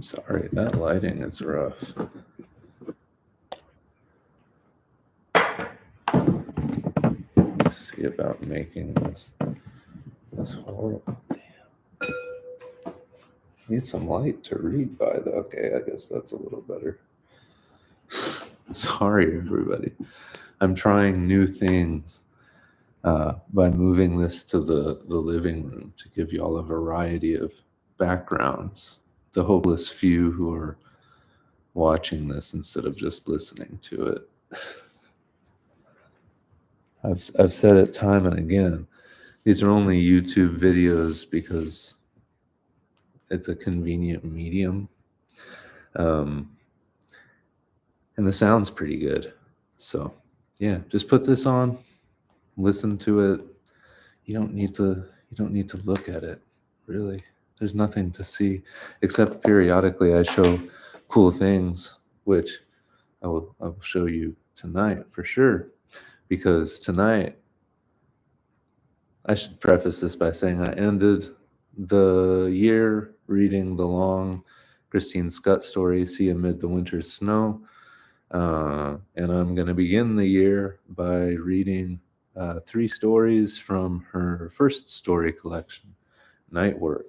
sorry, that lighting is rough. Let's see about making this. That's horrible. Damn. Need some light to read by, though. Okay, I guess that's a little better. Sorry, everybody. I'm trying new things by moving this to the living room to give you all a variety of backgrounds. The hopeless few who are watching this instead of just listening to it. I've said it time and again. These are only YouTube videos because it's a convenient medium. And the sound's pretty good. So yeah, just put this on, listen to it. You don't need to look at it, really. There's nothing to see, except periodically I show cool things, which I will show you tonight for sure. Because tonight, I should preface this by saying I ended the year reading the long Christine Schutt story, See Amid the Winter's Snow. And I'm going to begin the year by reading 3 stories from her first story collection, Nightwork.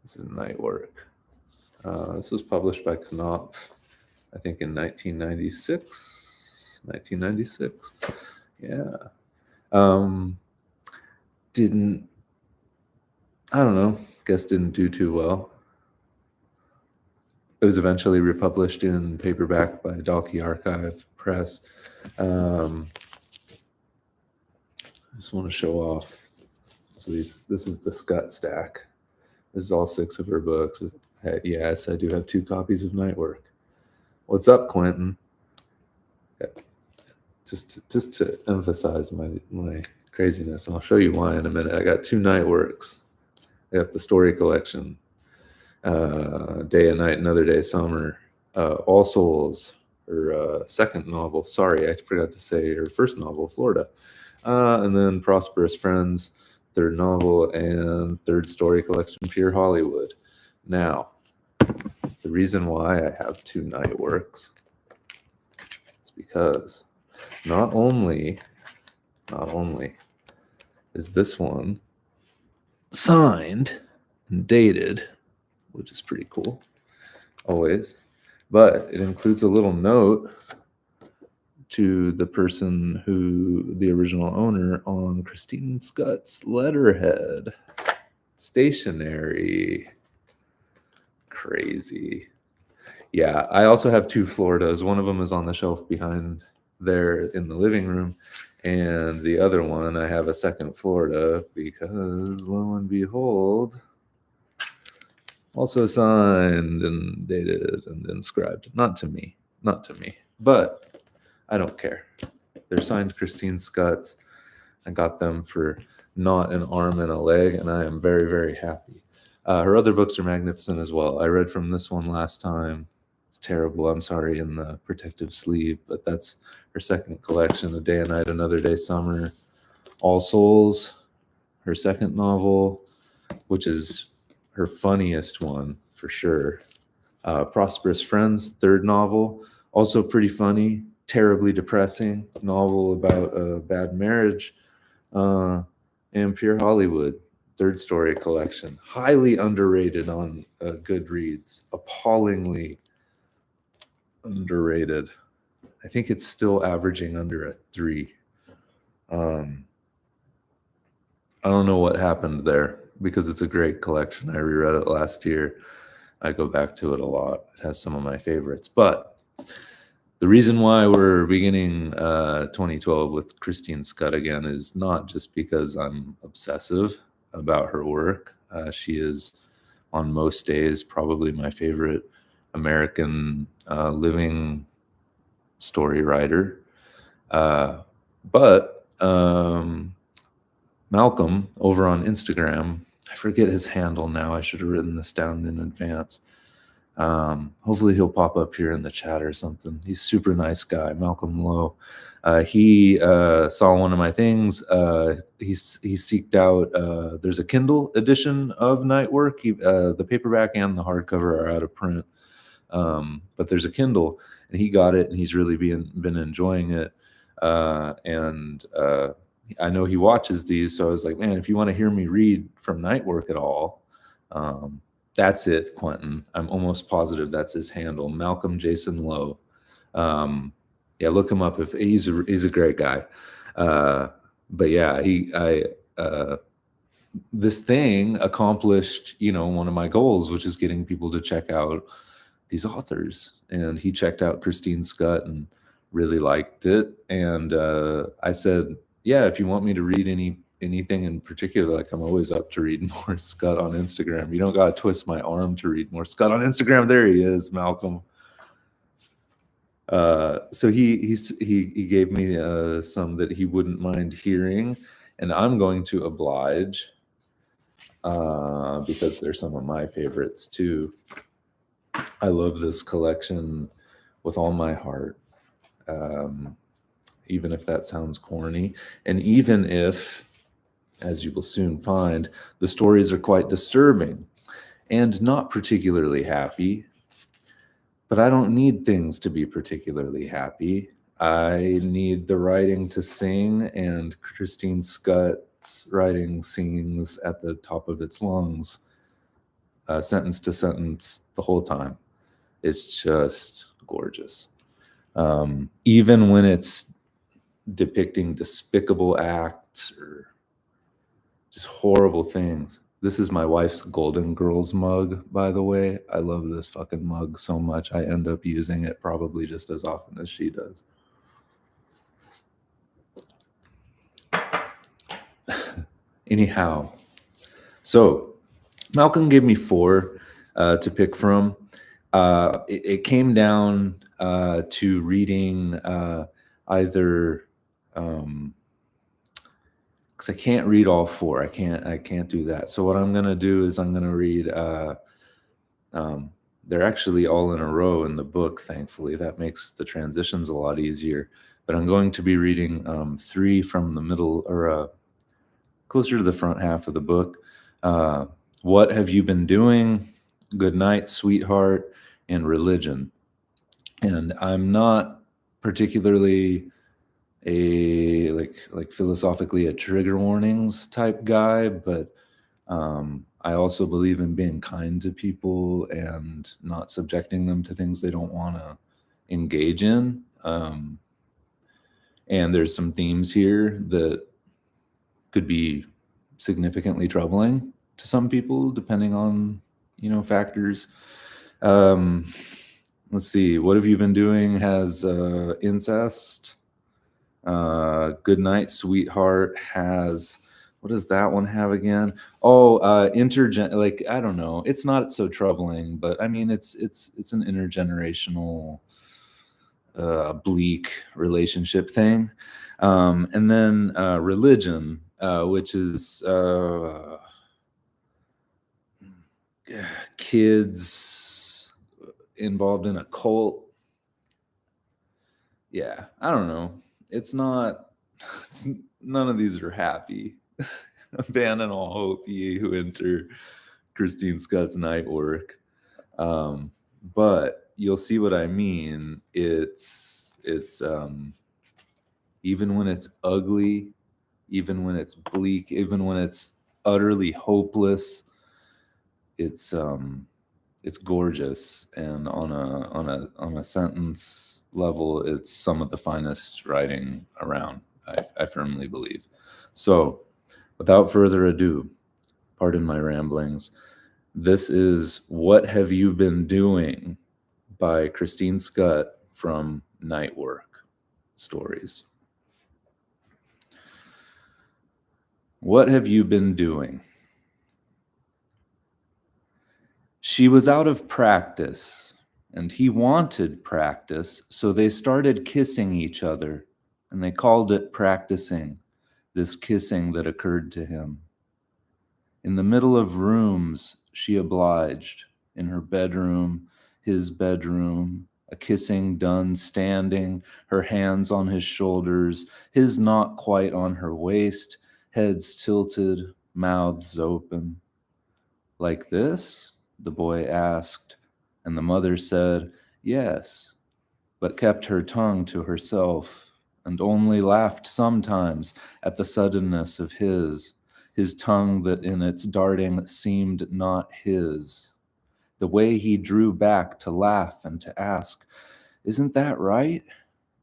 This is Nightwork. This was published by Knopf, I think in 1996. Yeah. I don't know, guess didn't do too well. It was eventually republished in paperback by Dalkey Archive Press. I just want to show off. So this is the Schutt stack. This is all 6 of her books. Yes, I do have 2 copies of Nightwork. What's up, Quentin? Yeah. Just to emphasize my craziness, and I'll show you why in a minute. I got 2 Nightworks. I got the story collection, Day and Night, Another Day, Summer, All Souls, her second novel. Sorry, I forgot to say her first novel, Florida. And then Prosperous Friends, third novel, and third story collection, Pure Hollywood. Now, the reason why I have 2 Nightworks is because not only is this one signed and dated, which is pretty cool, always, but it includes a little note to the person who, the original owner, on Christine Schutt's letterhead. Stationery. Crazy. Yeah, I also have 2 Floridas. One of them is on the shelf behind there in the living room, and the other one, I have a second Florida because, lo and behold, also signed and dated and inscribed. Not to me, but I don't care. They're signed Christine Schutt's. I got them for not an arm and a leg, and I am very, very happy. Her other books are magnificent as well. I read from this one last time. It's terrible. I'm sorry, in the protective sleeve, but that's her second collection, A Day and Night, Another Day, Summer. All Souls, her second novel, which is her funniest one for sure. Prosperous Friends, third novel, also pretty funny, terribly depressing novel about a bad marriage. And Pure Hollywood, third story collection, highly underrated on Goodreads, appallingly underrated. I think it's still averaging under a 3. I don't know what happened there because it's a great collection. I reread it last year. I go back to it a lot. It has some of my favorites. But the reason why we're beginning 2012 with Christine Schutt again is not just because I'm obsessive about her work. She is, on most days, probably my favorite American living story writer. But Malcolm over on Instagram, I forget his handle now. I should have written this down in advance. Hopefully he'll pop up here in the chat or something. He's super nice guy, Malcolm Lowe. He saw one of my things. He seeked out. There's a Kindle edition of Nightwork. The paperback and the hardcover are out of print, but there's a Kindle, and he got it, and he's really been enjoying it. And I know he watches these, so I was like, man, if you want to hear me read from Nightwork at all. That's it, Quentin. I'm almost positive that's his handle, Malcolm Jason Lowe. Yeah, look him up. If he's a great guy. But yeah, this thing accomplished, one of my goals, which is getting people to check out these authors. And he checked out Christine Schutt and really liked it. And I said, yeah, if you want me to read anything in particular, like I'm always up to read more Schutt on Instagram. You don't gotta twist my arm to read more Schutt on Instagram. There he is, Malcolm. So he gave me some that he wouldn't mind hearing, and I'm going to oblige because they're some of my favorites too. I love this collection with all my heart. Even if that sounds corny, and even if, as you will soon find, the stories are quite disturbing and not particularly happy. But I don't need things to be particularly happy. I need the writing to sing, and Christine Schutt's writing sings at the top of its lungs, sentence to sentence, the whole time. It's just gorgeous. Even when it's depicting despicable acts or just horrible things. This is my wife's Golden Girls mug, by the way. I love this fucking mug so much. I end up using it probably just as often as she does. Anyhow, so Malcolm gave me 4 to pick from. It came down to reading either because I can't read all 4. I can't do that. So what I'm gonna do is I'm gonna read. They're actually all in a row in the book. Thankfully, that makes the transitions a lot easier. But I'm going to be reading 3 from the middle or closer to the front half of the book. What have you been doing? Good night, sweetheart, and religion. And I'm not particularly a like philosophically a trigger warnings type guy, but I also believe in being kind to people and not subjecting them to things they don't want to engage in. And there's some themes here that could be significantly troubling to some people, depending on factors. Let's see. What have you been doing? Has incest. Good night, sweetheart has. What does that one have again? Oh, like I don't know. It's not so troubling, but I mean, it's an intergenerational, bleak relationship thing, and then religion, which is kids involved in a cult. Yeah, I don't know. It's not. None of these are happy. Abandon all hope, ye who enter Christine Schutt's Nightwork. But you'll see what I mean. It's even when it's ugly, even when it's bleak, even when it's utterly hopeless, it's gorgeous, and on a sentence level, it's some of the finest writing around. I firmly believe. So, without further ado, pardon my ramblings. This is What Have You Been Doing by Christine Schutt from Nightwork Stories. What have you been doing? She was out of practice, and he wanted practice, so they started kissing each other, and they called it practicing, this kissing that occurred to him. In the middle of rooms, she obliged. In her bedroom, his bedroom, a kissing done standing, her hands on his shoulders, his not quite on her waist, heads tilted, mouths open. Like this? The boy asked, and the mother said, yes, but kept her tongue to herself and only laughed sometimes at the suddenness of his tongue that in its darting seemed not his. The way he drew back to laugh and to ask, isn't that right?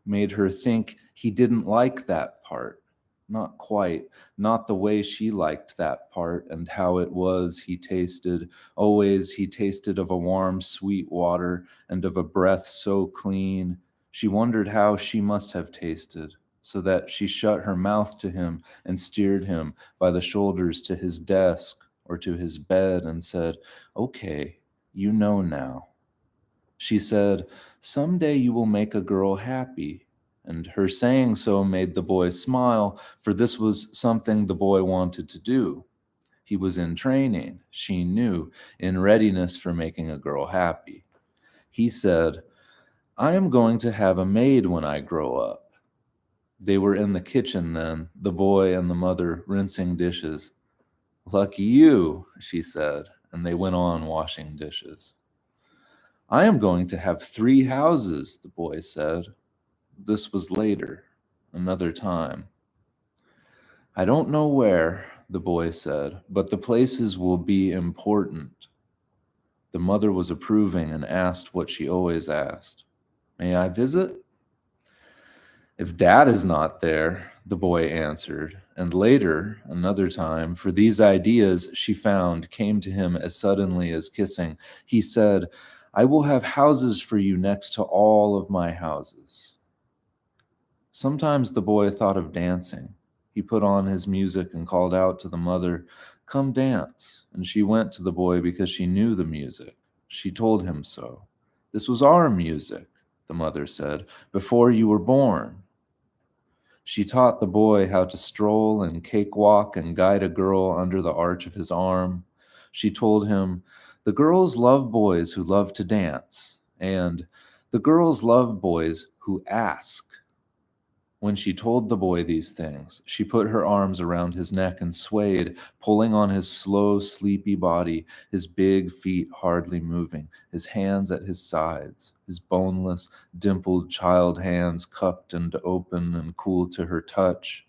Made her think he didn't like that part. Not quite, not the way she liked that part and how it was he tasted. Always he tasted of a warm, sweet water and of a breath so clean. She wondered how she must have tasted, so that she shut her mouth to him and steered him by the shoulders to his desk or to his bed and said, okay, you know now. She said, someday you will make a girl happy. And her saying so made the boy smile, for this was something the boy wanted to do. He was in training, she knew, in readiness for making a girl happy. He said, I am going to have a maid when I grow up. They were in the kitchen then, the boy and the mother rinsing dishes. Lucky you, she said, and they went on washing dishes. I am going to have 3 houses, the boy said. This was later, another time. I don't know where, the boy said, but the places will be important. The mother was approving and asked what she always asked. May I visit? If Dad is not there, the boy answered, and later, another time, for these ideas she found came to him as suddenly as kissing. He said, I will have houses for you next to all of my houses. Sometimes the boy thought of dancing. He put on his music and called out to the mother, come dance. And she went to the boy because she knew the music. She told him so. This was our music, the mother said, before you were born. She taught the boy how to stroll and cakewalk and guide a girl under the arch of his arm. She told him, the girls love boys who love to dance, and the girls love boys who ask. When she told the boy these things, she put her arms around his neck and swayed, pulling on his slow, sleepy body, his big feet hardly moving, his hands at his sides, his boneless, dimpled child hands cupped and open and cool to her touch.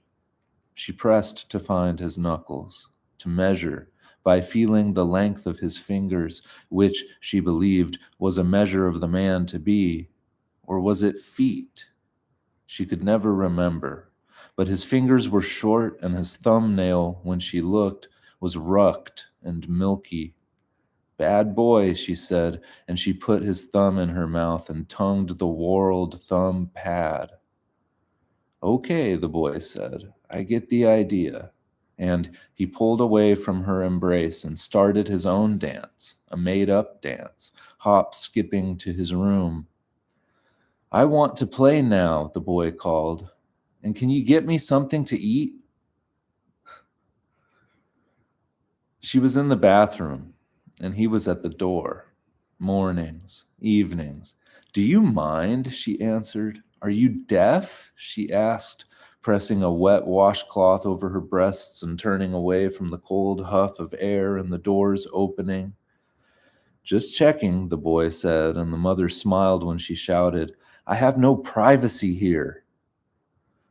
She pressed to find his knuckles, to measure, by feeling the length of his fingers, which, she believed, was a measure of the man to be, or was it feet? She could never remember, but his fingers were short and his thumbnail, when she looked, was rucked and milky. Bad boy, she said, and she put his thumb in her mouth and tongued the whorled thumb pad. Okay, the boy said, I get the idea. And he pulled away from her embrace and started his own dance, a made-up dance, hop-skipping to his room. I want to play now, the boy called. And can you get me something to eat? She was in the bathroom, and he was at the door. Mornings, evenings. Do you mind? She answered. Are you deaf? She asked, pressing a wet washcloth over her breasts and turning away from the cold huff of air and the doors opening. Just checking, the boy said, and the mother smiled when she shouted, I have no privacy here.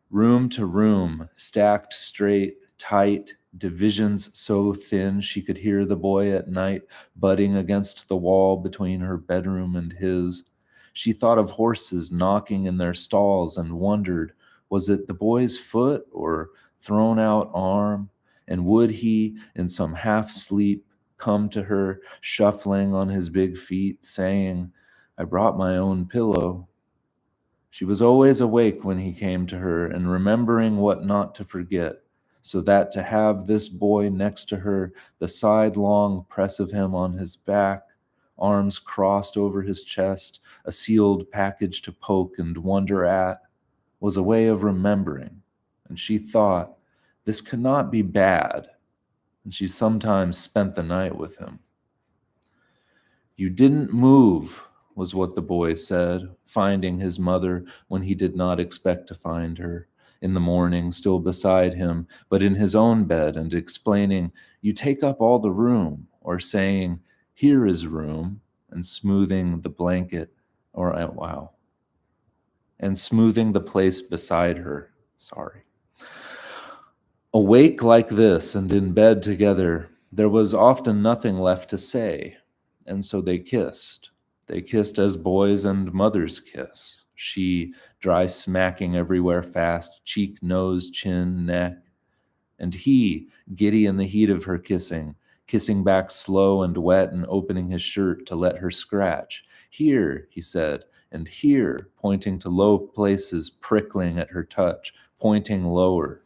Room to room, stacked straight, tight, divisions so thin she could hear the boy at night butting against the wall between her bedroom and his. She thought of horses knocking in their stalls and wondered, was it the boy's foot or thrown out arm? And would he, in some half sleep, come to her, shuffling on his big feet, saying, I brought my own pillow. She was always awake when he came to her and remembering what not to forget, so that to have this boy next to her, the sidelong press of him on his back, arms crossed over his chest, a sealed package to poke and wonder at, was a way of remembering. And she thought, this cannot be bad. And she sometimes spent the night with him. You didn't move, was what the boy said, finding his mother when he did not expect to find her, in the morning, still beside him, but in his own bed, and explaining, "You take up all the room," or saying, "Here is room," and smoothing the blanket, or wow, and smoothing the place beside her. Sorry. Awake like this and in bed together, there was often nothing left to say, and so they kissed. They kissed as boys and mothers kiss. She, dry smacking everywhere fast, cheek, nose, chin, neck. And he, giddy in the heat of her kissing, kissing back slow and wet and opening his shirt to let her scratch. "Here," he said, and "here," pointing to low places, prickling at her touch, pointing lower.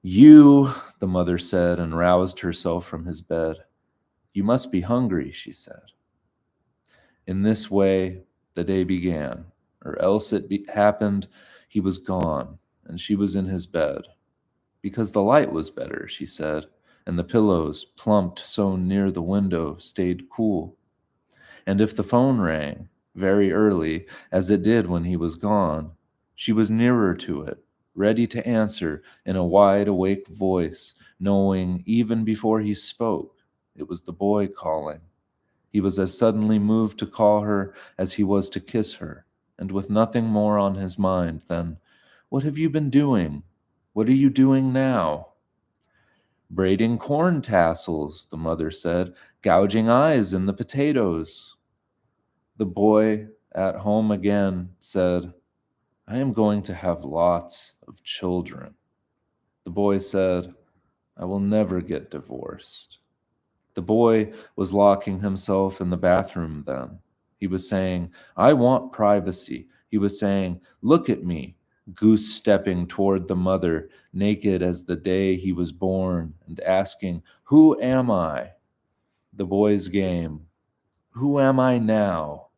"You," the mother said, and roused herself from his bed. "You must be hungry," she said. In this way, the day began, or else happened he was gone, and she was in his bed. Because the light was better, she said, and the pillows, plumped so near the window, stayed cool. And if the phone rang, very early, as it did when he was gone, she was nearer to it, ready to answer in a wide-awake voice, knowing even before he spoke, it was the boy calling. He was as suddenly moved to call her as he was to kiss her, and with nothing more on his mind than, "What have you been doing? What are you doing now?" "Braiding corn tassels," the mother said, "gouging eyes in the potatoes." The boy, at home again, said, "I am going to have lots of children." The boy said, "I will never get divorced." The boy was locking himself in the bathroom then. He was saying, "I want privacy." He was saying, "Look at me," goose stepping toward the mother, naked as the day he was born, and asking, "Who am I?" The boy's game. "Who am I now?"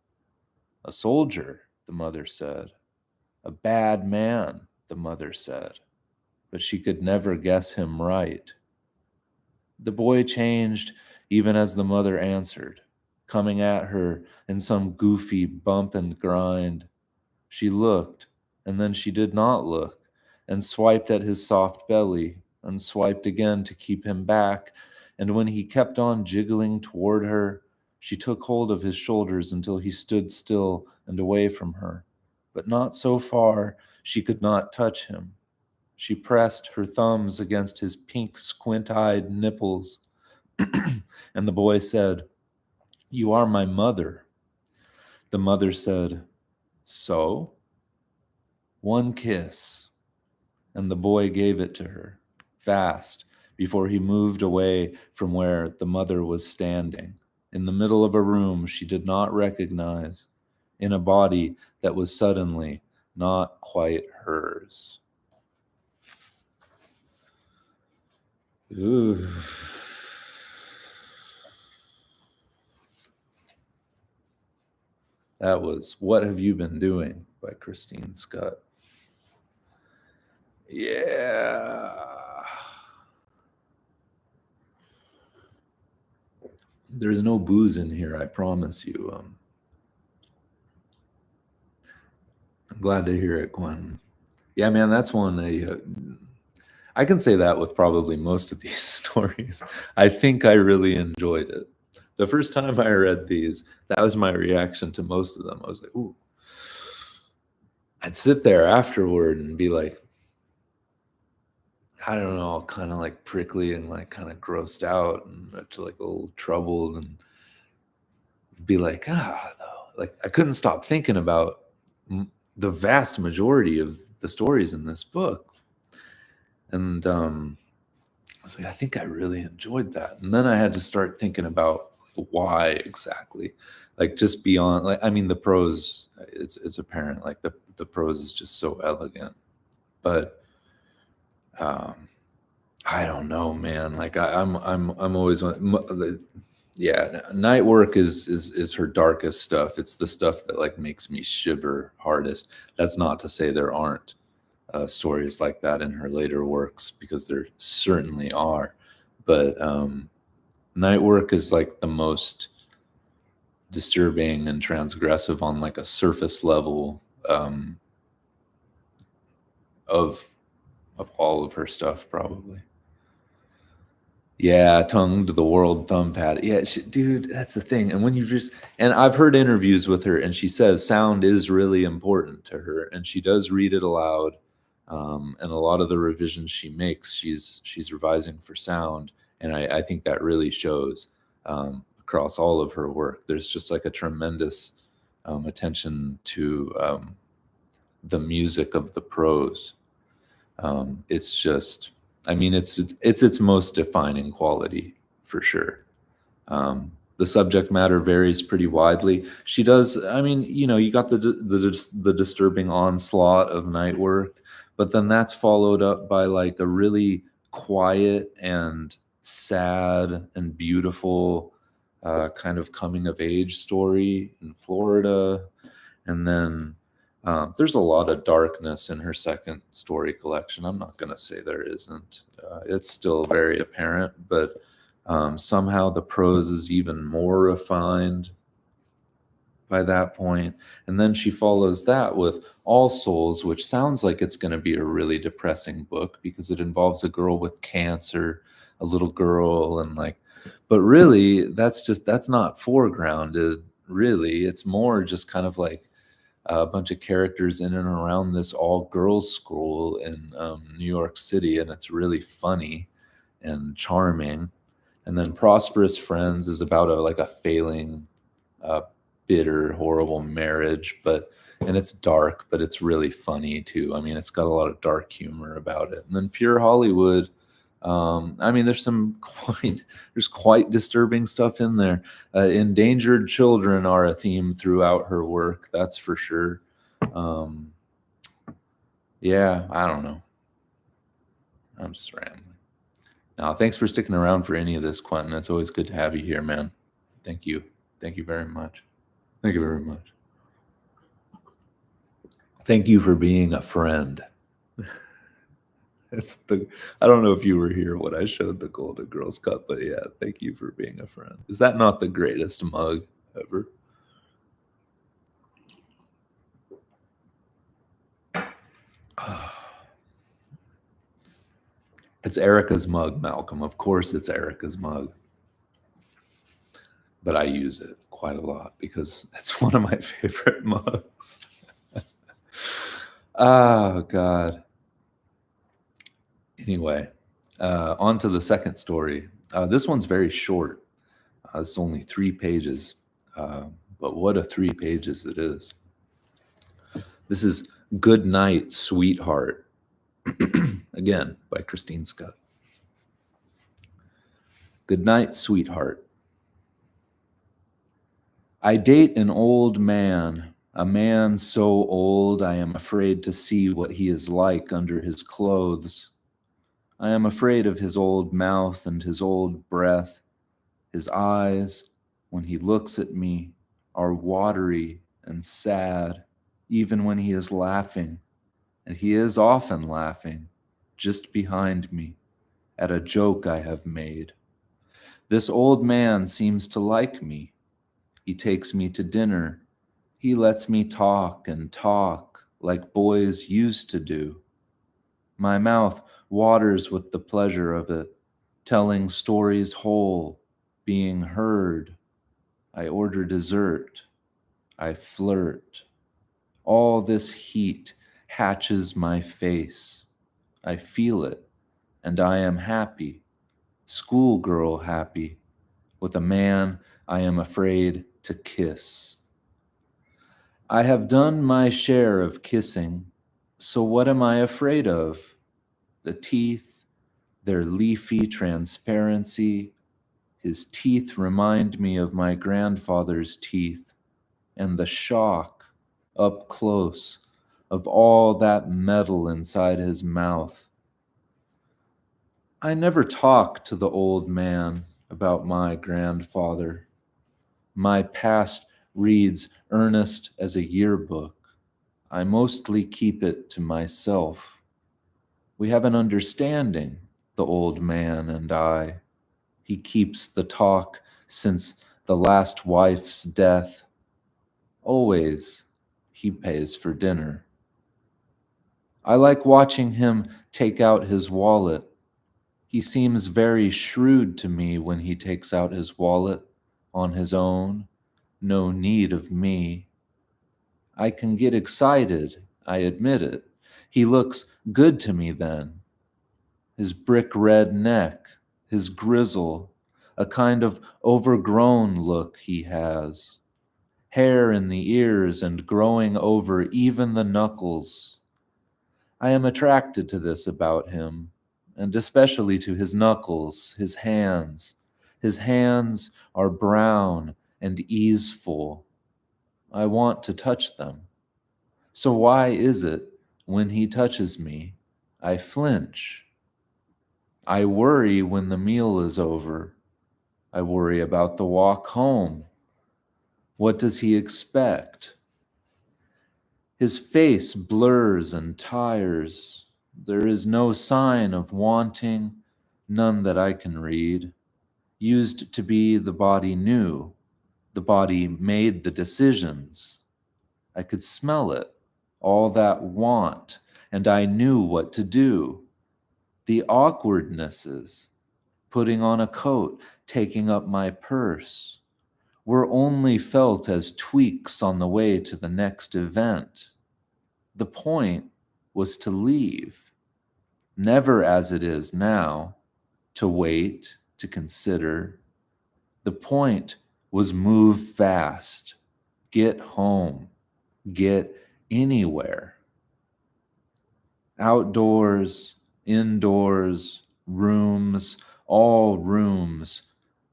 "A soldier," the mother said. "A bad man," the mother said. But she could never guess him right. The boy changed even as the mother answered, coming at her in some goofy bump and grind. She looked, and then she did not look, and swiped at his soft belly, and swiped again to keep him back, and when he kept on jiggling toward her, she took hold of his shoulders until he stood still and away from her, but not so far she could not touch him. She pressed her thumbs against his pink, squint-eyed nipples, and the boy said, "You are my mother." The mother said, "So?" "One kiss." And the boy gave it to her, fast, before he moved away from where the mother was standing, in the middle of a room she did not recognize, in a body that was suddenly not quite hers. Ooh. That was What Have You Been Doing by Christine Schutt. Yeah. There's no booze in here, I promise you. I'm glad to hear it, Gwen. Yeah, man, that's one I can say that with probably most of these stories. I think I really enjoyed it. The first time I read these, that was my reaction to most of them. I was like, ooh. I'd sit there afterward and be like, I don't know, kind of like prickly and like kind of grossed out and like a little troubled and be like, no. Like I couldn't stop thinking about the vast majority of the stories in this book. And I was like, I think I really enjoyed that. And then I had to start thinking about why exactly, like just beyond, like, I mean, the prose, it's apparent, like the prose is just so elegant, but I don't know, man. Like I'm always, yeah, Nightwork is her darkest stuff. It's the stuff that like makes me shiver hardest. That's not to say there aren't stories like that in her later works, because there certainly are. But Nightwork is like the most disturbing and transgressive on like a surface level of all of her stuff, probably. Yeah, tongue to the world, thumb pad. Yeah, dude, that's the thing. And when you just, and I've heard interviews with her, and she says sound is really important to her, and she does read it aloud. And a lot of the revisions she makes, she's revising for sound, and I think that really shows across all of her work. There's just like a tremendous attention to the music of the prose. It's just, I mean, it's its most defining quality for sure. The subject matter varies pretty widely. She does, I mean, you know, you got the disturbing onslaught of Nightwork, but then that's followed up by like a really quiet and sad and beautiful kind of coming of age story in Florida. And then there's a lot of darkness in her second story collection. I'm not going to say there isn't. It's still very apparent, but somehow the prose is even more refined by that point. And then she follows that with All Souls, which sounds like it's going to be a really depressing book because it involves a girl with cancer, a little girl, and like, but really, that's not foregrounded, really. It's more just kind of like a bunch of characters in and around this all girls school in New York City, and it's really funny and charming. And then Prosperous Friends is about a failing, bitter, horrible marriage, and it's dark, but it's really funny too. I mean, it's got a lot of dark humor about it. And then Pure Hollywood. I mean, there's quite disturbing stuff in there. Endangered children are a theme throughout her work, that's for sure. Yeah, I don't know. I'm just rambling. Now, thanks for sticking around for any of this, Quentin. It's always good to have you here, man. Thank you. Thank you very much. Thank you very much. Thank you for being a friend. I don't know if you were here when I showed the Golden Girls Cup, but yeah, thank you for being a friend. Is that not the greatest mug ever? It's Erica's mug, Malcolm. Of course it's Erica's mug. But I use it quite a lot because it's one of my favorite mugs. Oh, God. Anyway, on to the second story. This one's very short. It's only 3 pages, but what a 3 pages it is. This is Good Night, Sweetheart, again, by Christine Schutt. Good night, sweetheart. I date an old man, a man so old I am afraid to see what he is like under his clothes. I am afraid of his old mouth and his old breath. His eyes, when he looks at me, are watery and sad, even when he is laughing. And he is often laughing, just behind me, at a joke I have made. This old man seems to like me. He takes me to dinner. He lets me talk and talk like boys used to do. My mouth waters with the pleasure of it, telling stories whole, being heard. I order dessert. I flirt. All this heat hatches my face. I feel it, and I am happy, schoolgirl happy, with a man I am afraid to kiss. I have done my share of kissing, so what am I afraid of? The teeth, their leafy transparency. His teeth remind me of my grandfather's teeth, and the shock, up close, of all that metal inside his mouth. I never talk to the old man about my grandfather. My past reads earnest as a yearbook. I mostly keep it to myself. We have an understanding, the old man and I. He keeps the talk since the last wife's death. Always he pays for dinner. I like watching him take out his wallet. He seems very shrewd to me when he takes out his wallet on his own, no need of me. I can get excited, I admit it. He looks good to me then. His brick red neck, his grizzle, a kind of overgrown look he has. Hair in the ears and growing over even the knuckles. I am attracted to this about him, and especially to his knuckles, his hands. His hands are brown and easeful. I want to touch them. So why is it, when he touches me, I flinch? I worry when the meal is over. I worry about the walk home. What does he expect? His face blurs and tires. There is no sign of wanting, none that I can read. Used to be the body knew. The body made the decisions. I could smell it, all that want, and I knew what to do. The awkwardnesses, putting on a coat, taking up my purse, were only felt as tweaks on the way to the next event. The point was to leave, never as it is now, to wait, to consider. The point was move fast, get home, get anywhere. Outdoors, indoors, rooms, all rooms,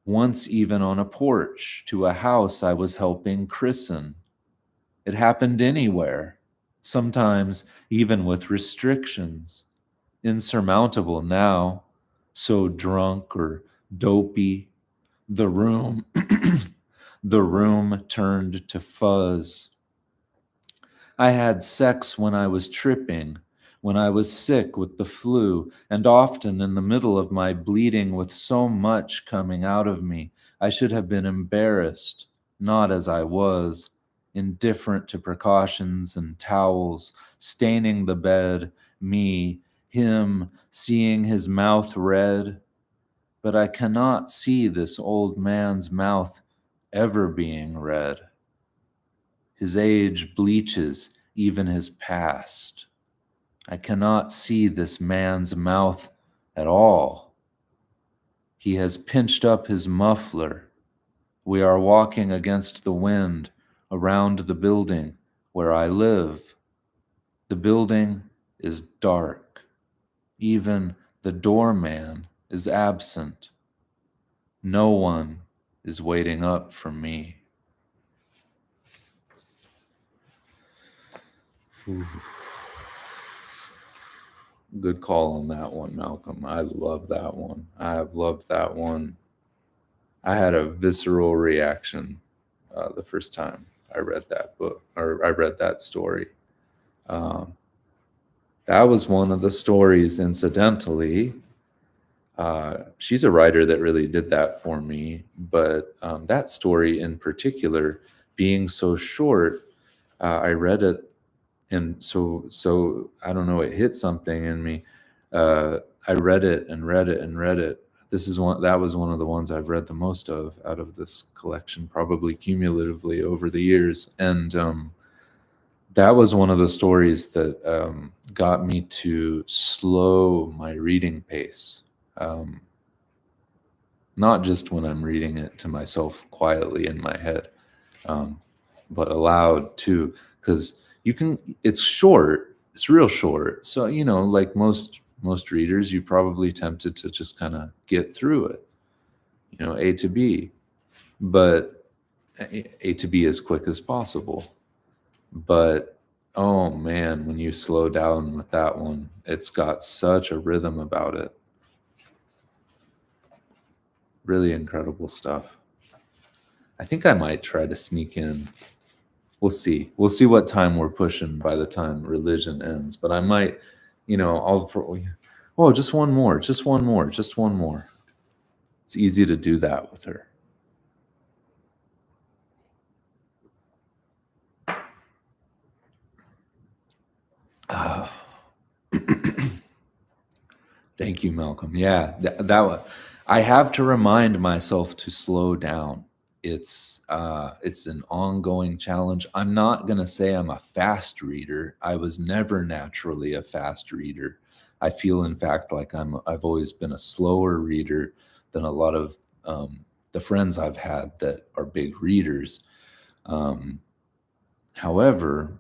once even on a porch to a house I was helping christen. It happened anywhere, sometimes even with restrictions, insurmountable now, so drunk or dopey. The room, the room turned to fuzz. I had sex when I was tripping, when I was sick with the flu, and often in the middle of my bleeding with so much coming out of me, I should have been embarrassed, not as I was, indifferent to precautions and towels, staining the bed, me, him, seeing his mouth red. But I cannot see this old man's mouth ever being red. His age bleaches even his past. I cannot see this man's mouth at all. He has pinched up his muffler. We are walking against the wind around the building where I live. The building is dark. Even the doorman is absent. No one is waiting up for me. Good call on that one, Malcolm. I love that one. I have loved that one. I had a visceral reaction the first time I read that book, or I read that story. Um, that was one of the stories, incidentally. She's a writer that really did that for me, but that story in particular, being so short, I read it, and so I don't know, it hit something in me. I read it and read it and read it. That was one of the ones I've read the most of out of this collection, probably cumulatively over the years. And that was one of the stories that got me to slow my reading pace. Not just when I'm reading it to myself quietly in my head, but aloud too, because it's short, it's real short. So, like most readers, you probably tempted to just kind of get through it, A to B, but A to B as quick as possible. But oh man, when you slow down with that one, it's got such a rhythm about it. Really incredible stuff. I think I might try to sneak in. We'll see. We'll see what time we're pushing by the time religion ends. But I might, just one more, just one more, just one more. It's easy to do that with her. Uh, Thank you, Malcolm. Yeah, I have to remind myself to slow down. It's an ongoing challenge. I'm not gonna say I'm a fast reader. I was never naturally a fast reader. I feel, in fact, like I've always been a slower reader than a lot of the friends I've had that are big readers. Um, However,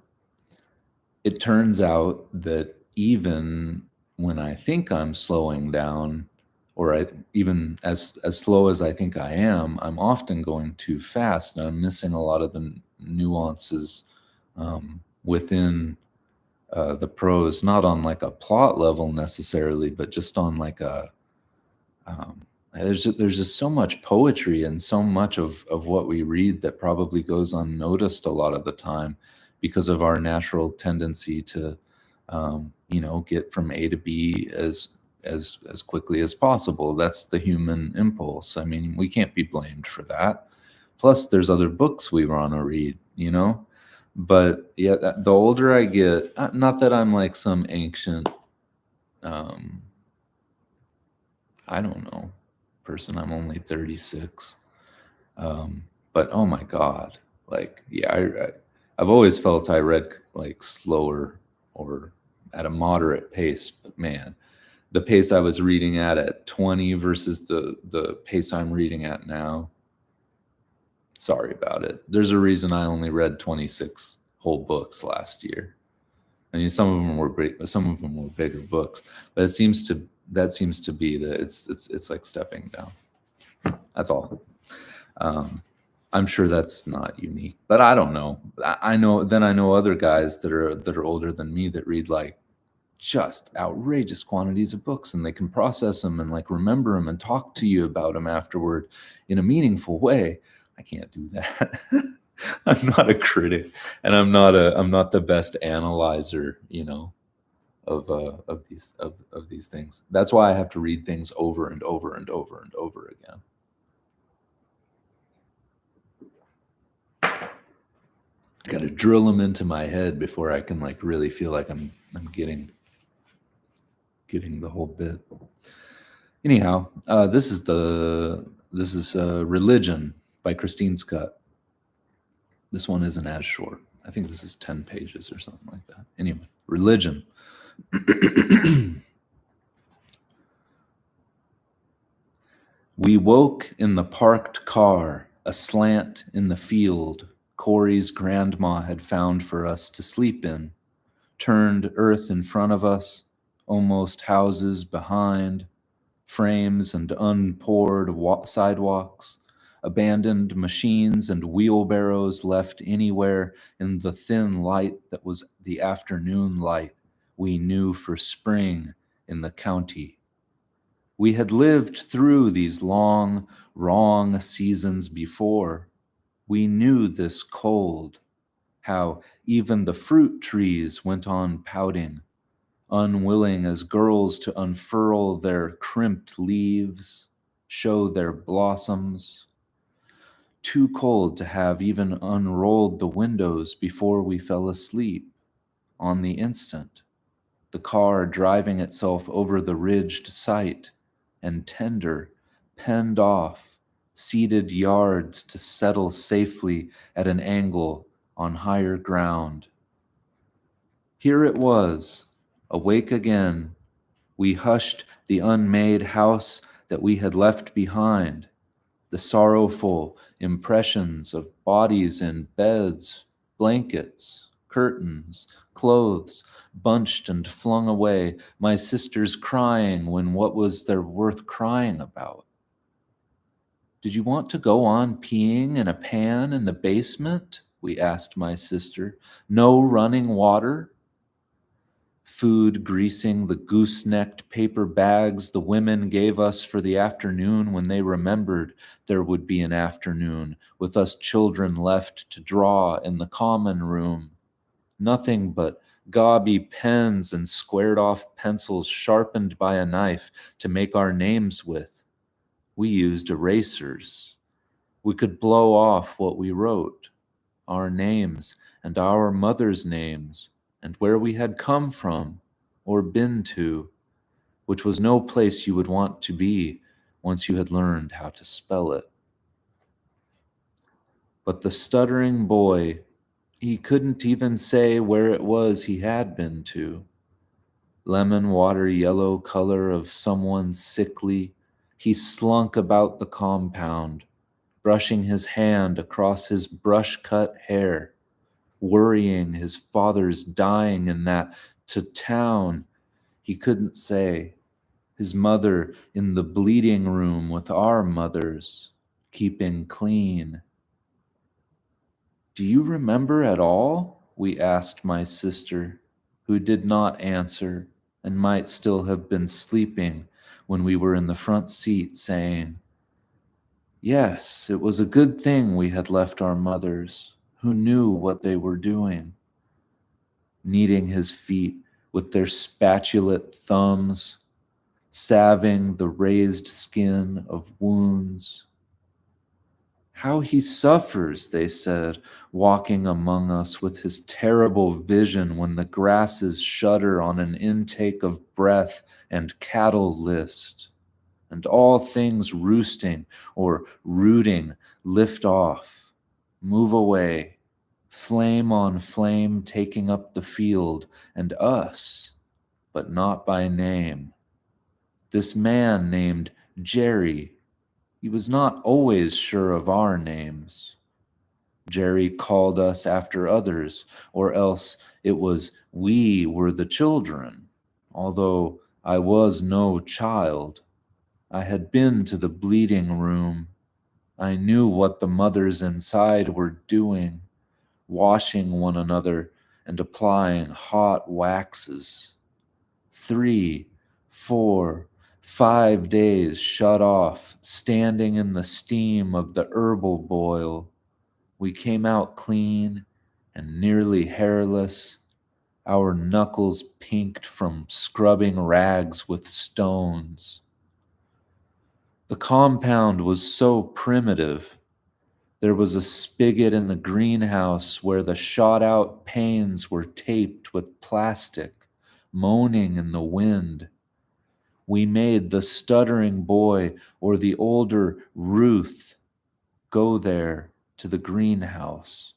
it turns out that even when I think I'm slowing down, or even as slow as I think I am, I'm often going too fast, and I'm missing a lot of the nuances within the prose, not on like a plot level necessarily, but just on like a there's just so much poetry and so much of what we read that probably goes unnoticed a lot of the time because of our natural tendency to get from A to B as quickly as possible. That's the human impulse. I mean, we can't be blamed for that. Plus there's other books we want to read. But yeah, the older I get, not that I'm like some ancient um I don't know, person. I'm only 36. But oh my God, like, yeah, I've always felt I read like slower or at a moderate pace. But man, the pace I was reading at 20 versus the pace I'm reading at now, sorry about it. There's a reason I only read 26 whole books last year. I mean, some of them were bigger books, but that seems to be that it's like stepping down. That's all. Um, I'm sure that's not unique, but I don't know. I know. Then I know other guys that are older than me that read like just outrageous quantities of books, and they can process them and like remember them and talk to you about them afterward in a meaningful way. I can't do that. I'm not a critic, and I'm not the best analyzer, of these things. That's why I have to read things over and over and over and over again. Got to drill them into my head before I can like really feel like I'm getting the whole bit. Anyhow, this is Religion by Christine Schutt. This one isn't as short. I think this is 10 pages or something like that. Anyway, Religion. We woke in the parked car, aslant in the field Corey's grandma had found for us to sleep in, turned earth in front of us, almost houses behind, frames and unpoured sidewalks, abandoned machines and wheelbarrows left anywhere in the thin light that was the afternoon light we knew for spring in the county. We had lived through these long, wrong seasons before. We knew this cold, how even the fruit trees went on pouting, unwilling as girls to unfurl their crimped leaves, show their blossoms. Too cold to have even unrolled the windows before we fell asleep on the instant, the car driving itself over the ridged site, and tender, penned off, seeded yards to settle safely at an angle on higher ground. Here it was, awake again. We hushed the unmade house that we had left behind, the sorrowful impressions of bodies in beds, blankets, curtains, clothes, bunched and flung away, my sisters crying when what was there worth crying about? Did you want to go on peeing in a pan in the basement? We asked my sister. No running water? Food greasing the goose-necked paper bags the women gave us for the afternoon when they remembered there would be an afternoon with us children left to draw in the common room. Nothing but gauby pens and squared-off pencils sharpened by a knife to make our names with. We used erasers. We could blow off what we wrote, our names and our mothers' names, and where we had come from or been to, which was no place you would want to be once you had learned how to spell it. But the stuttering boy, he couldn't even say where it was he had been to. Lemon water yellow color of someone sickly, he slunk about the compound, brushing his hand across his brush-cut hair, worrying his father's dying and that to town he couldn't say, his mother in the bleeding room with our mothers, keeping clean. Do you remember at all? We asked my sister, who did not answer and might still have been sleeping when we were in the front seat saying, yes, it was a good thing we had left our mothers, who knew what they were doing. Kneading his feet with their spatulate thumbs, salving the raised skin of wounds. How he suffers, they said, walking among us with his terrible vision when the grasses shudder on an intake of breath and cattle list, and all things roosting or rooting lift off, move away, flame on flame taking up the field, and us, but not by name. This man named Jerry, he was not always sure of our names. Jerry called us after others, or else it was we were the children, although I was no child. I had been to the bleeding room. I knew what the mothers inside were doing, washing one another and applying hot waxes. 3, 4, 5 days shut off, standing in the steam of the herbal boil. We came out clean and nearly hairless, our knuckles pinked from scrubbing rags with stones. The compound was so primitive. There was a spigot in the greenhouse where the shot-out panes were taped with plastic, moaning in the wind. We made the stuttering boy or the older Ruth go there to the greenhouse.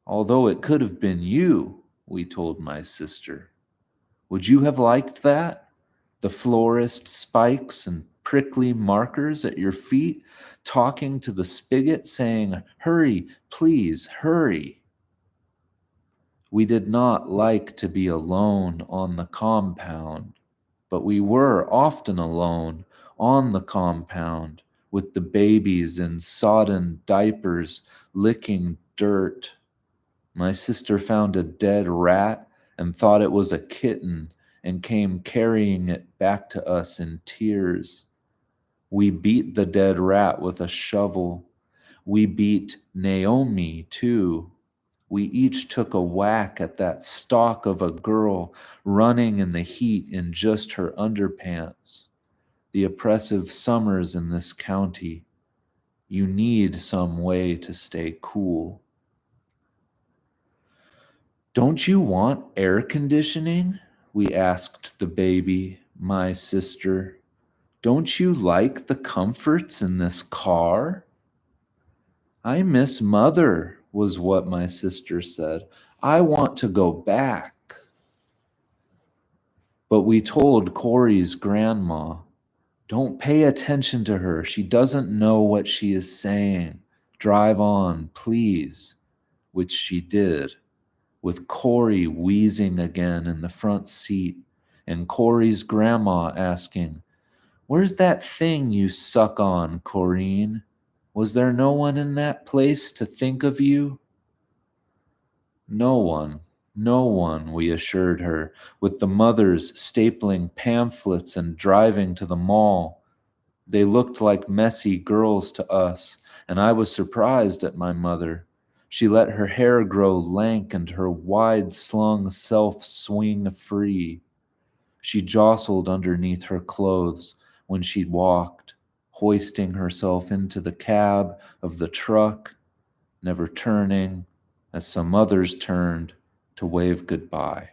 Although it could have been you, we told my sister. Would you have liked that? The florist spikes and prickly markers at your feet, talking to the spigot, saying, hurry, please, hurry. We did not like to be alone on the compound, but we were often alone on the compound with the babies in sodden diapers licking dirt. My sister found a dead rat and thought it was a kitten and came carrying it back to us in tears. We beat the dead rat with a shovel. We beat Naomi, too. We each took a whack at that stalk of a girl running in the heat in just her underpants. The oppressive summers in this county. You need some way to stay cool. Don't you want air conditioning? We asked the baby, my sister. Don't you like the comforts in this car? I miss mother, was what my sister said. I want to go back. But we told Corey's grandma, don't pay attention to her. She doesn't know what she is saying. Drive on, please, which she did, with Corey wheezing again in the front seat and Corey's grandma asking, where's that thing you suck on, Corrine? Was there no one in that place to think of you? No one, we assured her, with the mothers stapling pamphlets and driving to the mall. They looked like messy girls to us, and I was surprised at my mother. She let her hair grow lank and her wide-slung self swing free. She jostled underneath her clothes when she walked, hoisting herself into the cab of the truck, never turning as some others turned to wave goodbye.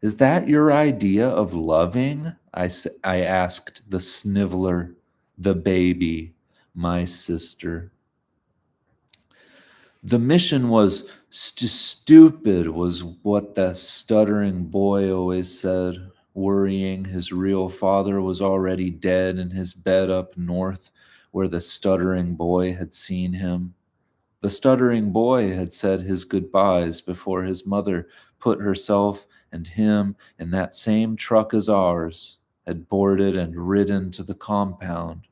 Is that your idea of loving? I asked the sniveler, the baby, my sister. The mission was stupid, was what the stuttering boy always said, worrying his real father was already dead in his bed up north where the stuttering boy had seen him. The stuttering boy had said his goodbyes before his mother put herself and him in that same truck as ours, had boarded and ridden to the compound,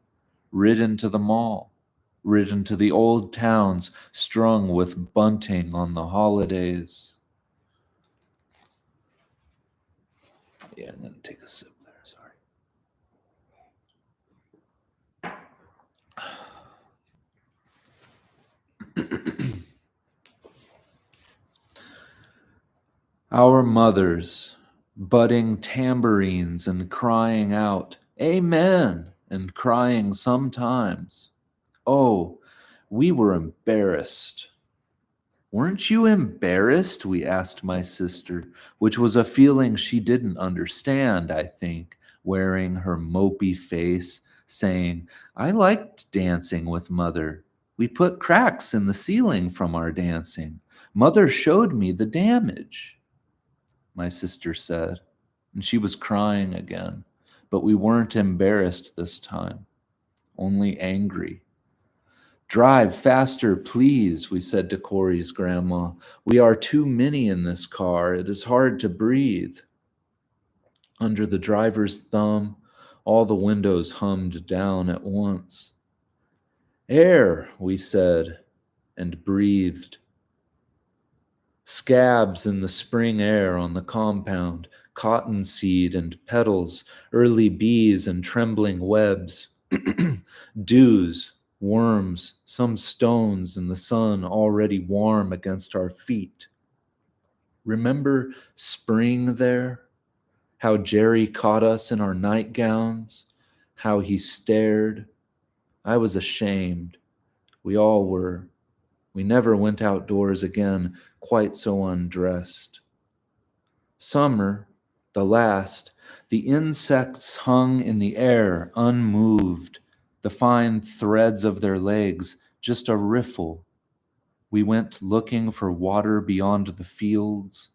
ridden to the mall, ridden to the old towns strung with bunting on the holidays. Yeah, and then take a sip there, sorry. Our mothers, budding tambourines and crying out, Amen, and crying sometimes. Oh, we were embarrassed. Weren't you embarrassed? We asked my sister, which was a feeling she didn't understand, I think, wearing her mopey face, saying, I liked dancing with Mother. We put cracks in the ceiling from our dancing. Mother showed me the damage, my sister said, and she was crying again. But we weren't embarrassed this time, only angry. Drive faster, please, we said to Corey's grandma. We are too many in this car. It is hard to breathe. Under the driver's thumb, all the windows hummed down at once. Air, we said, and breathed. Scabs in the spring air on the compound, cottonseed and petals, early bees and trembling webs, dews, worms, some stones in the sun already warm against our feet. Remember spring there? How Jerry caught us in our nightgowns? How he stared? I was ashamed. We all were. We never went outdoors again quite so undressed. Summer, the last, the insects hung in the air, unmoved, the fine threads of their legs just a riffle. We went looking for water beyond the fields,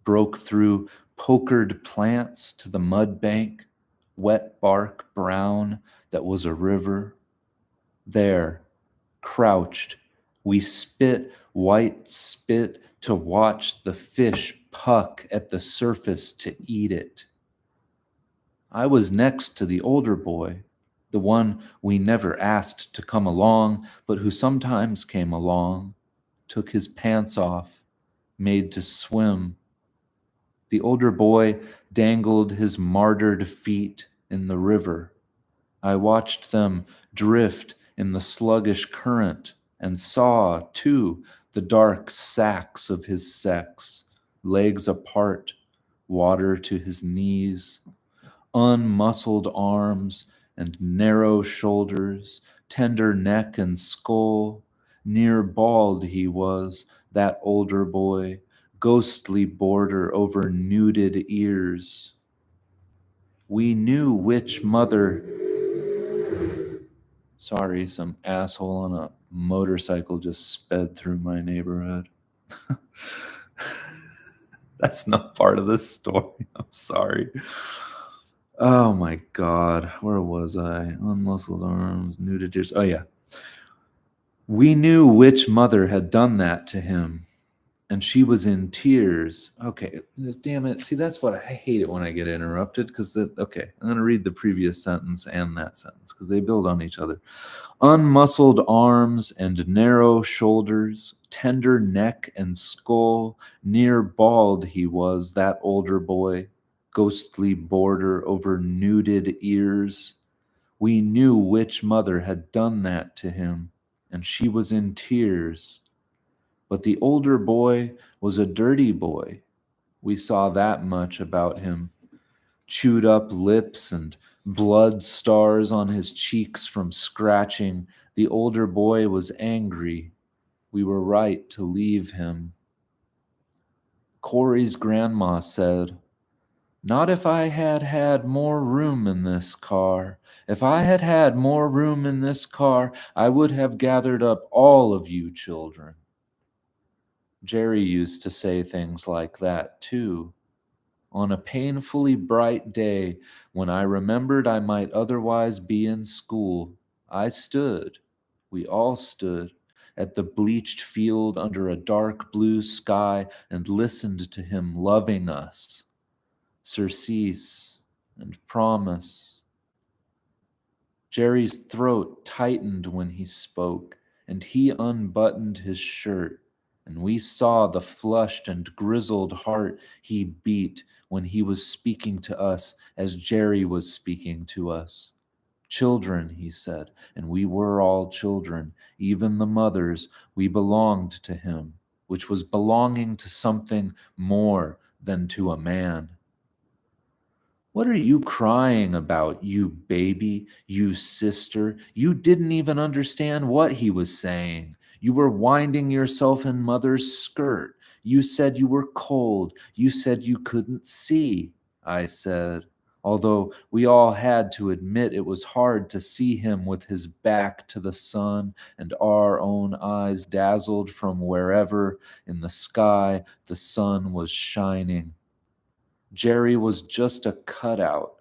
broke through pokered plants to the mud bank, wet bark brown that was a river. There, crouched, we spit white spit to watch the fish puck at the surface to eat it. I was next to the older boy, the one we never asked to come along, but who sometimes came along, took his pants off, made to swim. The older boy dangled his martyred feet in the river. I watched them drift in the sluggish current and saw, too, the dark sacks of his sex, legs apart, water to his knees, unmuscled arms and narrow shoulders, tender neck and skull. Near bald he was, that older boy, ghostly border over nuded ears. We knew which mother. Sorry, some asshole on a motorcycle just sped through my neighborhood. That's not part of this story. I'm sorry. Oh my God. Where was I? Unmuscled arms, nuded ears. Oh, yeah. We knew which mother had done that to him, and she was in tears. Okay, damn it. See, that's what I hate it when I get interrupted because, okay, I'm going to read the previous sentence and that sentence because they build on each other. Unmuscled arms and narrow shoulders, tender neck and skull, near bald he was, that older boy, ghostly border over nuded ears. We knew which mother had done that to him, and she was in tears. But the older boy was a dirty boy. We saw that much about him. Chewed up lips and blood stars on his cheeks from scratching. The older boy was angry. We were right to leave him. Corey's grandma said, "Not if I had had more room in this car. If I had had more room in this car, I would have gathered up all of you children." Jerry used to say things like that, too. On a painfully bright day, when I remembered I might otherwise be in school, I stood, we all stood, at the bleached field under a dark blue sky and listened to him loving us. Surcease and promise. Jerry's throat tightened when he spoke, and he unbuttoned his shirt, and we saw the flushed and grizzled heart he beat when he was speaking to us as Jerry was speaking to us. Children, he said, and we were all children, even the mothers. We belonged to him, which was belonging to something more than to a man. "What are you crying about, you baby, you sister? You didn't even understand what he was saying. You were winding yourself in mother's skirt. You said you were cold. You said you couldn't see," I said, although we all had to admit it was hard to see him with his back to the sun and our own eyes dazzled from wherever in the sky the sun was shining. Jerry was just a cutout.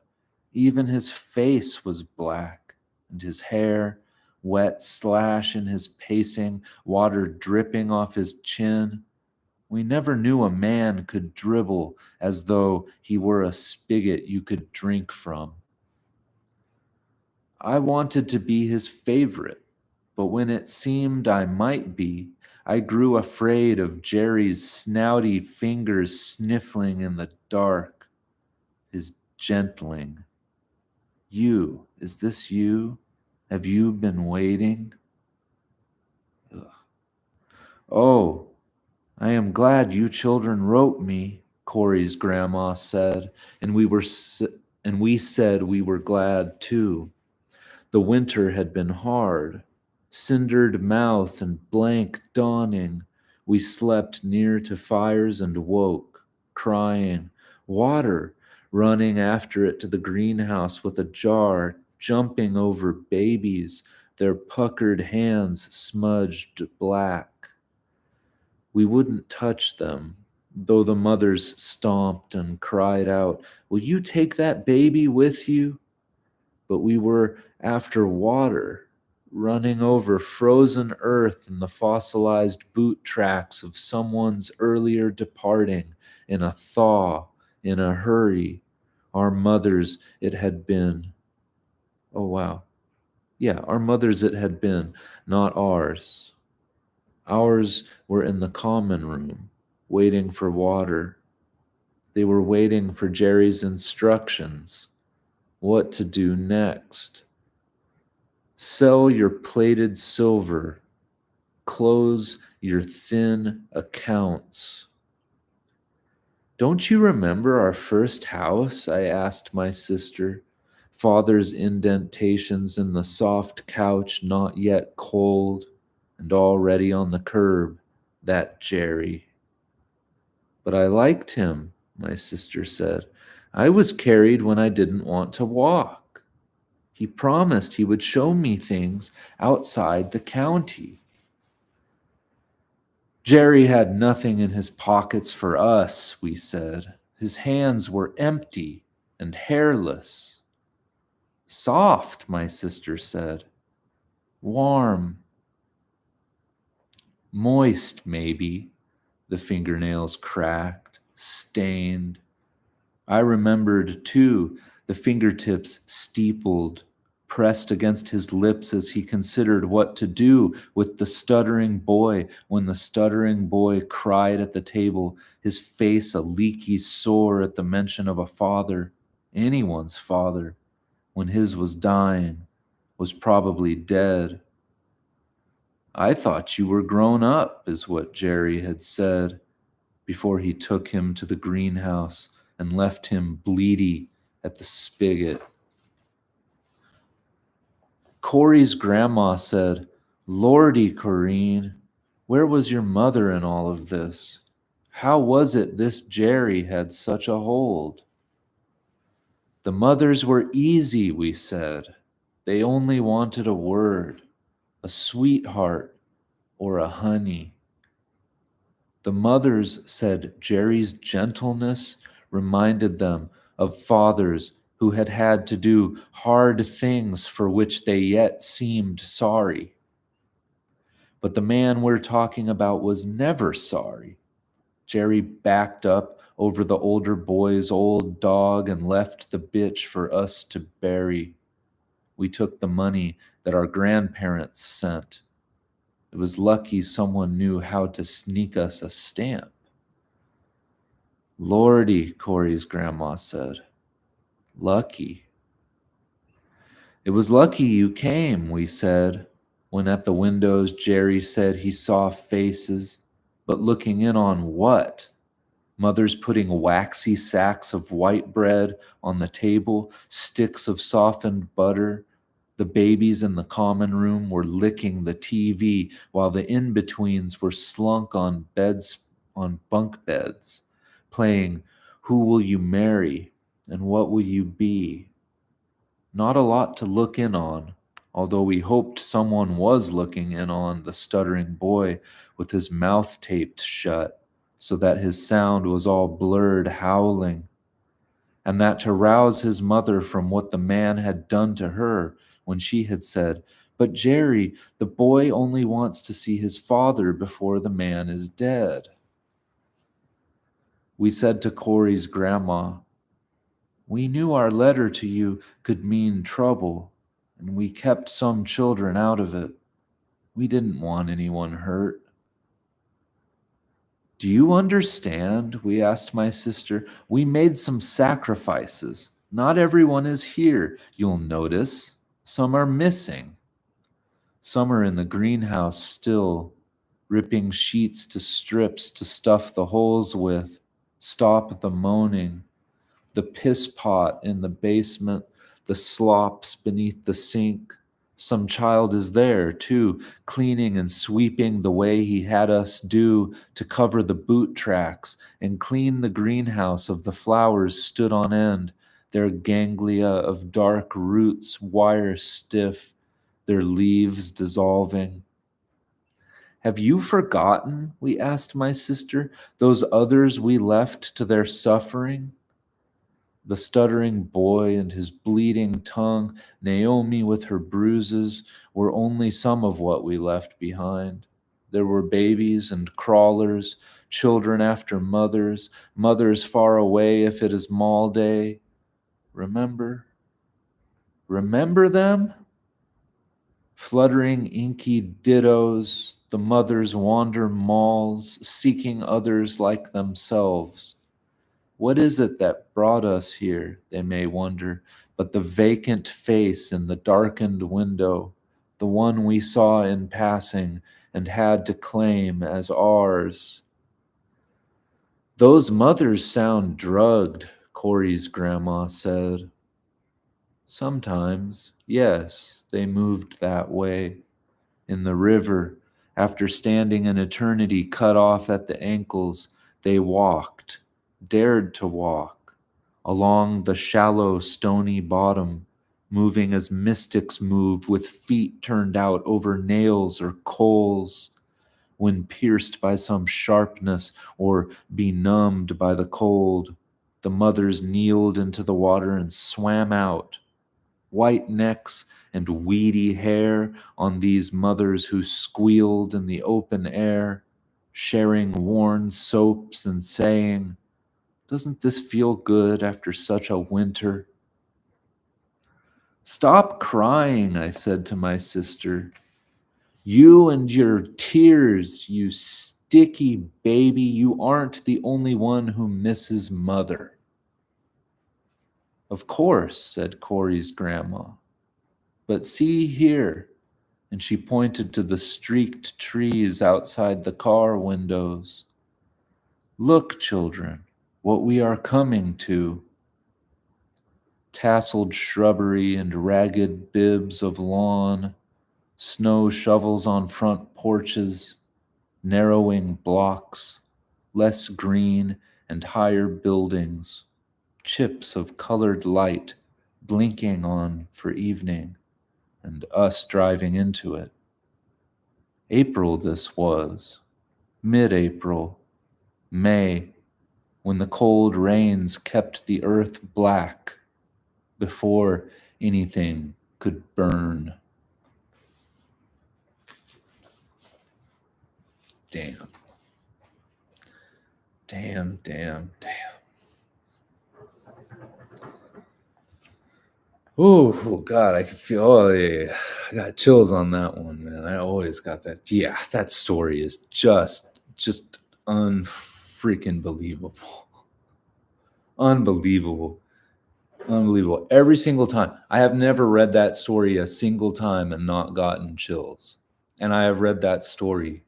Even his face was black, and his hair, wet slash in his pacing, water dripping off his chin. We never knew a man could dribble as though he were a spigot you could drink from. I wanted to be his favorite, but when it seemed I might be, I grew afraid of Jerry's snouty fingers sniffling in the dark, his gentling. "You, is this you? Have you been waiting?" Ugh. "Oh, I am glad you children wrote me," Corey's grandma said, and we said we were glad too. The winter had been hard. Cindered mouth and blank dawning, we slept near to fires and woke, crying, "Water!" running after it to the greenhouse with a jar, jumping over babies, their puckered hands smudged black. We wouldn't touch them, though the mothers stomped and cried out, "Will you take that baby with you?" But we were after water, running over frozen earth in the fossilized boot tracks of someone's earlier departing in a thaw, in a hurry. Our mothers it had been. Oh, wow. Yeah, our mothers it had been, not ours. Ours were in the common room, waiting for water. They were waiting for Jerry's instructions, what to do next. Sell your plated silver. Close your thin accounts. "Don't you remember our first house?" I asked my sister. Father's indentations in the soft couch, not yet cold, and already on the curb. That Jerry. "But I liked him," my sister said. "I was carried when I didn't want to walk. He promised he would show me things outside the county." "Jerry had nothing in his pockets for us," we said. "His hands were empty and hairless." "Soft," my sister said. "Warm. Moist, maybe." The fingernails cracked, stained. I remembered, too, the fingertips steepled, pressed against his lips as he considered what to do with the stuttering boy when the stuttering boy cried at the table, his face a leaky sore at the mention of a father, anyone's father, when his was dying, was probably dead. "I thought you were grown up," is what Jerry had said before he took him to the greenhouse and left him bleedy at the spigot. Corey's grandma said, "Lordy, Corrine, where was your mother in all of this? How was it this Jerry had such a hold? The mothers were easy, we said. They only wanted a word, a sweetheart, or a honey. The mothers said Jerry's gentleness reminded them of fathers who had had to do hard things for which they yet seemed sorry. But the man we're talking about was never sorry. Jerry backed up over the older boy's old dog and left the bitch for us to bury. We took the money that our grandparents sent. It was lucky someone knew how to sneak us a stamp. Lordy, Corey's grandma said. Lucky. It was lucky you came, we said, when at the windows Jerry said he saw faces, but looking in on what? Mothers putting waxy sacks of white bread on the table, sticks of softened butter. The babies in the common room were licking the TV while the in-betweens were slunk on bunk beds, playing Who Will You Marry and What Will You Be? Not a lot to look in on, although we hoped someone was looking in on the stuttering boy with his mouth taped shut so that his sound was all blurred howling, and that to rouse his mother from what the man had done to her when she had said, "But Jerry, the boy only wants to see his father before the man is dead." We said to Corey's grandma, "We knew our letter to you could mean trouble, and we kept some children out of it. We didn't want anyone hurt." "Do you understand?" we asked my sister. "We made some sacrifices. Not everyone is here, you'll notice. Some are missing. Some are in the greenhouse still, ripping sheets to strips to stuff the holes with. Stop the moaning. The piss pot in the basement, the slops beneath the sink. Some child is there, too, cleaning and sweeping the way he had us do to cover the boot tracks and clean the greenhouse of the flowers stood on end, their ganglia of dark roots wire stiff, their leaves dissolving. "Have you forgotten," we asked my sister, "those others we left to their suffering? The stuttering boy and his bleeding tongue, Naomi with her bruises, were only some of what we left behind. There were babies and crawlers, children after mothers, mothers far away if it is mall day. Remember? Remember them? Fluttering inky dittos, the mothers wander malls, seeking others like themselves. What is it that brought us here, they may wonder, but the vacant face in the darkened window, the one we saw in passing and had to claim as ours? "Those mothers sound drugged," Corey's grandma said. "Sometimes, yes, they moved that way. In the river, after standing an eternity cut off at the ankles, they walked, dared to walk, along the shallow stony bottom, moving as mystics move with feet turned out over nails or coals. When pierced by some sharpness or benumbed by the cold, the mothers kneeled into the water and swam out. White necks and weedy hair on these mothers who squealed in the open air, sharing worn soaps and saying, 'Doesn't this feel good after such a winter?' Stop crying," I said to my sister. "You and your tears, you sticky baby, you aren't the only one who misses mother." "Of course," said Corey's grandma. "But see here," and she pointed to the streaked trees outside the car windows. "Look, children, what we are coming to." Tasseled shrubbery and ragged bibs of lawn, snow shovels on front porches, narrowing blocks, less green and higher buildings, chips of colored light blinking on for evening, and us driving into it. April this was, mid-April, May, when the cold rains kept the earth black before anything could burn. Damn. Damn, damn, damn. Oh, God, I can feel, oh, yeah, I got chills on that one, man. I always got that. Yeah, that story is just unfreaking believable. Unbelievable. Unbelievable. Every single time. I have never read that story a single time and not gotten chills. And I have read that story,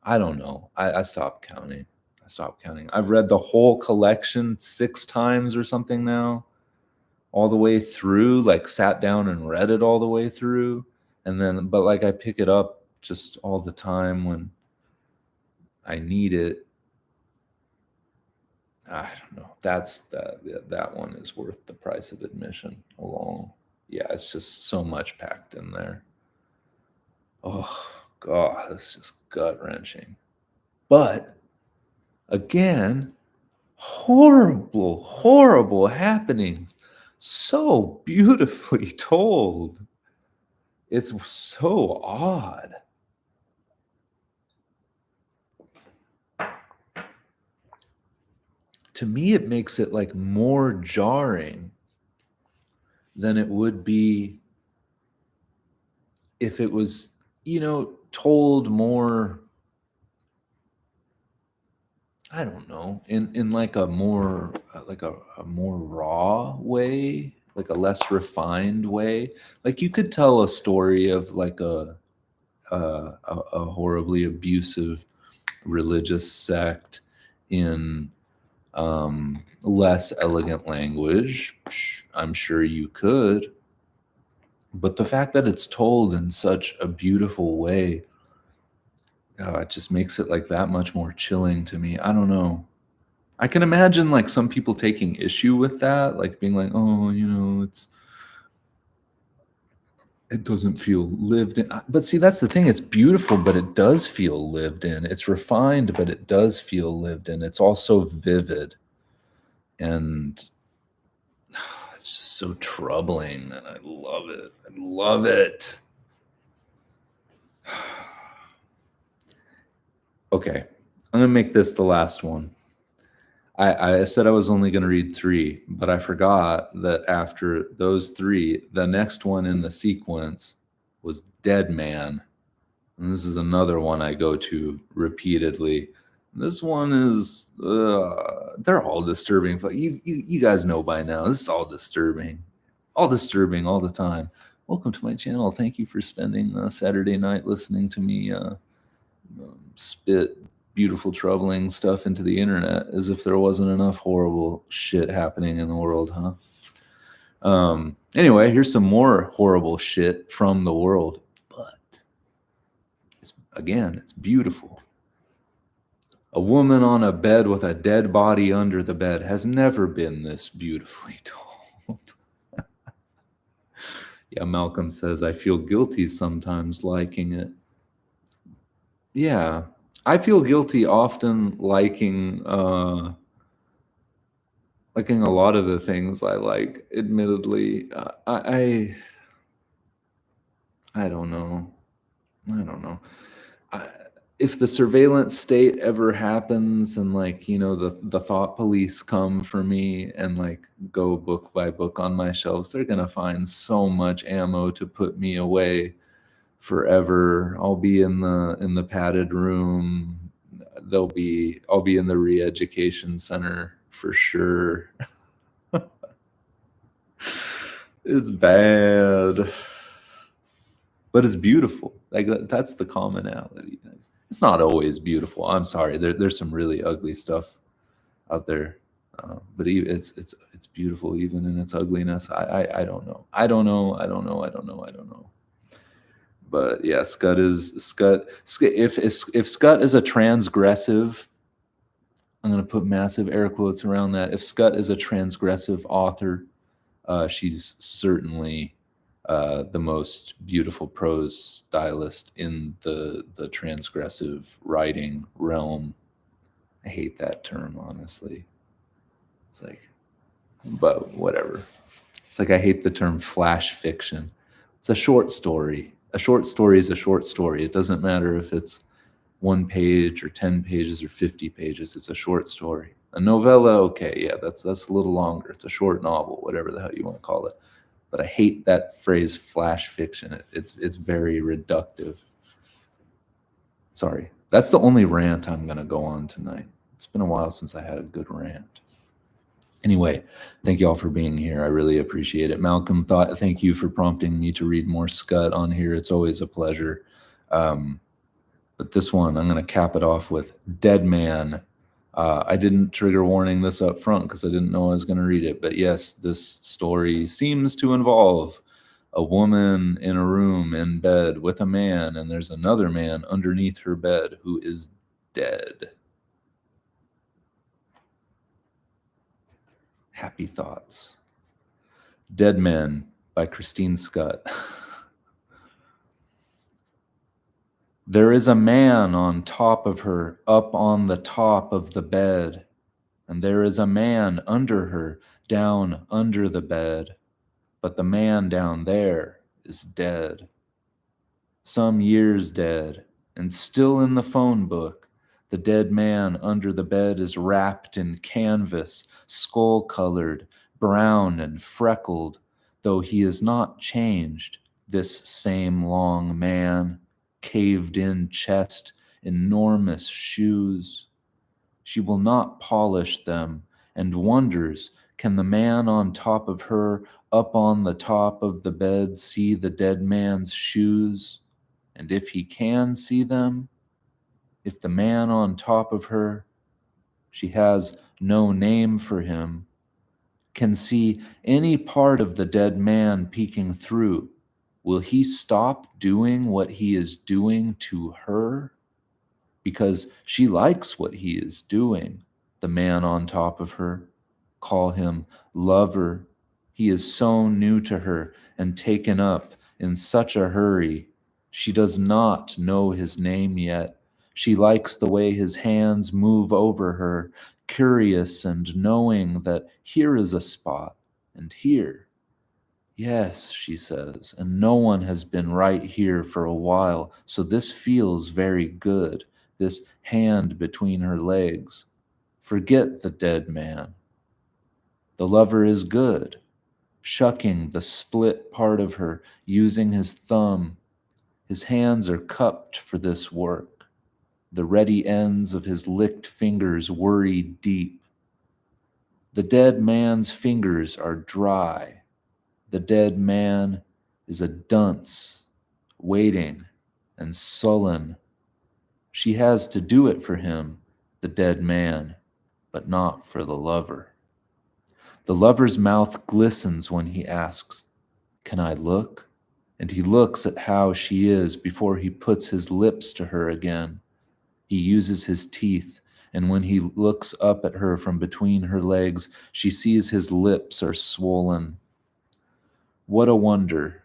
I don't know. I stopped counting. I stopped counting. I've read the whole collection 6 times or something now, all the way through, like sat down and read it all the way through. And then, but like I pick it up just all the time when I need it. I don't know. That one is worth the price of admission alone. Yeah, it's just so much packed in there. Oh, God, that's just gut wrenching. But again, horrible, horrible happenings. So beautifully told. It's so odd. To me, it makes it like more jarring than it would be if it was, told more, I don't know, in like a more a more raw way, like a less refined way. Like you could tell a story of like a horribly abusive religious sect in less elegant language. I'm sure you could, but the fact that it's told in such a beautiful way, it just makes it like that much more chilling to me. I don't know. I can imagine like some people taking issue with that, like being like, oh, it doesn't feel lived in. But see, that's the thing. It's beautiful, but it does feel lived in. It's refined, but it does feel lived in. It's also vivid. And it's just so troubling, and I love it. I love it. Okay, I'm gonna make this the last one. I said I was only gonna read 3, but I forgot that after those 3, the next one in the sequence was Dead Man. And this is another one I go to repeatedly. This one is, they're all disturbing, but you guys know by now, this is all disturbing all the time. Welcome to my channel. Thank you for spending Saturday night listening to me spit beautiful, troubling stuff into the internet as if there wasn't enough horrible shit happening in the world, huh? Anyway, here's some more horrible shit from the world, but it's beautiful. A woman on a bed with a dead body under the bed has never been this beautifully told. Yeah, Malcolm says, I feel guilty sometimes liking it. Yeah, I feel guilty often liking a lot of the things I like. Admittedly, I don't know. If the surveillance state ever happens and the thought police come for me and like go book by book on my shelves, they're gonna find so much ammo to put me away forever. I'll be in the padded room. I'll be in the re-education center for sure. It's bad, but it's beautiful. Like that's the commonality. It's not always beautiful. I'm sorry. There's some really ugly stuff out there, but it's beautiful even in its ugliness. I don't know. I don't know. But yeah, Schutt. If Schutt is a transgressive I'm going to put massive air quotes around that. If Schutt is a transgressive author, she's certainly the most beautiful prose stylist in the transgressive writing realm. I hate that term, honestly. It's like, but whatever. It's like I hate the term flash fiction. It's a short story. A short story is a short story. It doesn't matter if it's 1 page or 10 pages or 50 pages. It's a short story. A novella, okay, yeah, that's a little longer. It's a short novel, whatever the hell you want to call it. But I hate that phrase flash fiction. It's very reductive. Sorry. That's the only rant I'm going to go on tonight. It's been a while since I had a good rant. Anyway, thank you all for being here. I really appreciate it. Malcolm, thank you for prompting me to read more Schutt on here. It's always a pleasure. But this one, I'm going to cap it off with Dead Man. I didn't trigger warning this up front because I didn't know I was going to read it. But yes, this story seems to involve a woman in a room in bed with a man, and there's another man underneath her bed who is dead. Happy thoughts. Dead Man by Christine Schutt. There is a man on top of her, up on the top of the bed, and there is a man under her, down under the bed, but the man down there is dead. Some years dead, and still in the phone book. The dead man under the bed is wrapped in canvas, skull-colored, brown and freckled, though he is not changed, this same long man, caved-in chest, enormous shoes. She will not polish them, and wonders, can the man on top of her, up on the top of the bed, see the dead man's shoes? And if he can see them, if the man on top of her, she has no name for him, can see any part of the dead man peeking through, will he stop doing what he is doing to her? Because she likes what he is doing, the man on top of her. Call him lover. He is so new to her and taken up in such a hurry. She does not know his name yet. She likes the way his hands move over her, curious and knowing that here is a spot and here. Yes, she says, and no one has been right here for a while, so this feels very good, this hand between her legs. Forget the dead man. The lover is good, shucking the split part of her, using his thumb. His hands are cupped for this work. The ready ends of his licked fingers worry deep. The dead man's fingers are dry. The dead man is a dunce, waiting and sullen. She has to do it for him, the dead man, but not for the lover. The lover's mouth glistens when he asks, "Can I look?" And he looks at how she is before he puts his lips to her again. He uses his teeth, and when he looks up at her from between her legs, she sees his lips are swollen. What a wonder.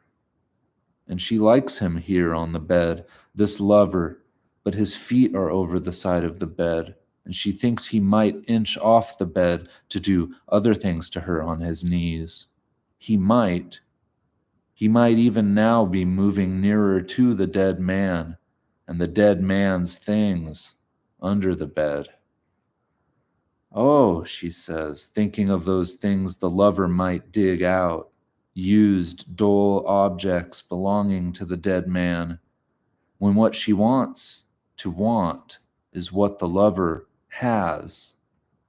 And she likes him here on the bed, this lover, but his feet are over the side of the bed, and she thinks he might inch off the bed to do other things to her on his knees. He might even now be moving nearer to the dead man and the dead man's things under the bed. Oh, she says, thinking of those things the lover might dig out, used, dull objects belonging to the dead man, when what she wants to want is what the lover has,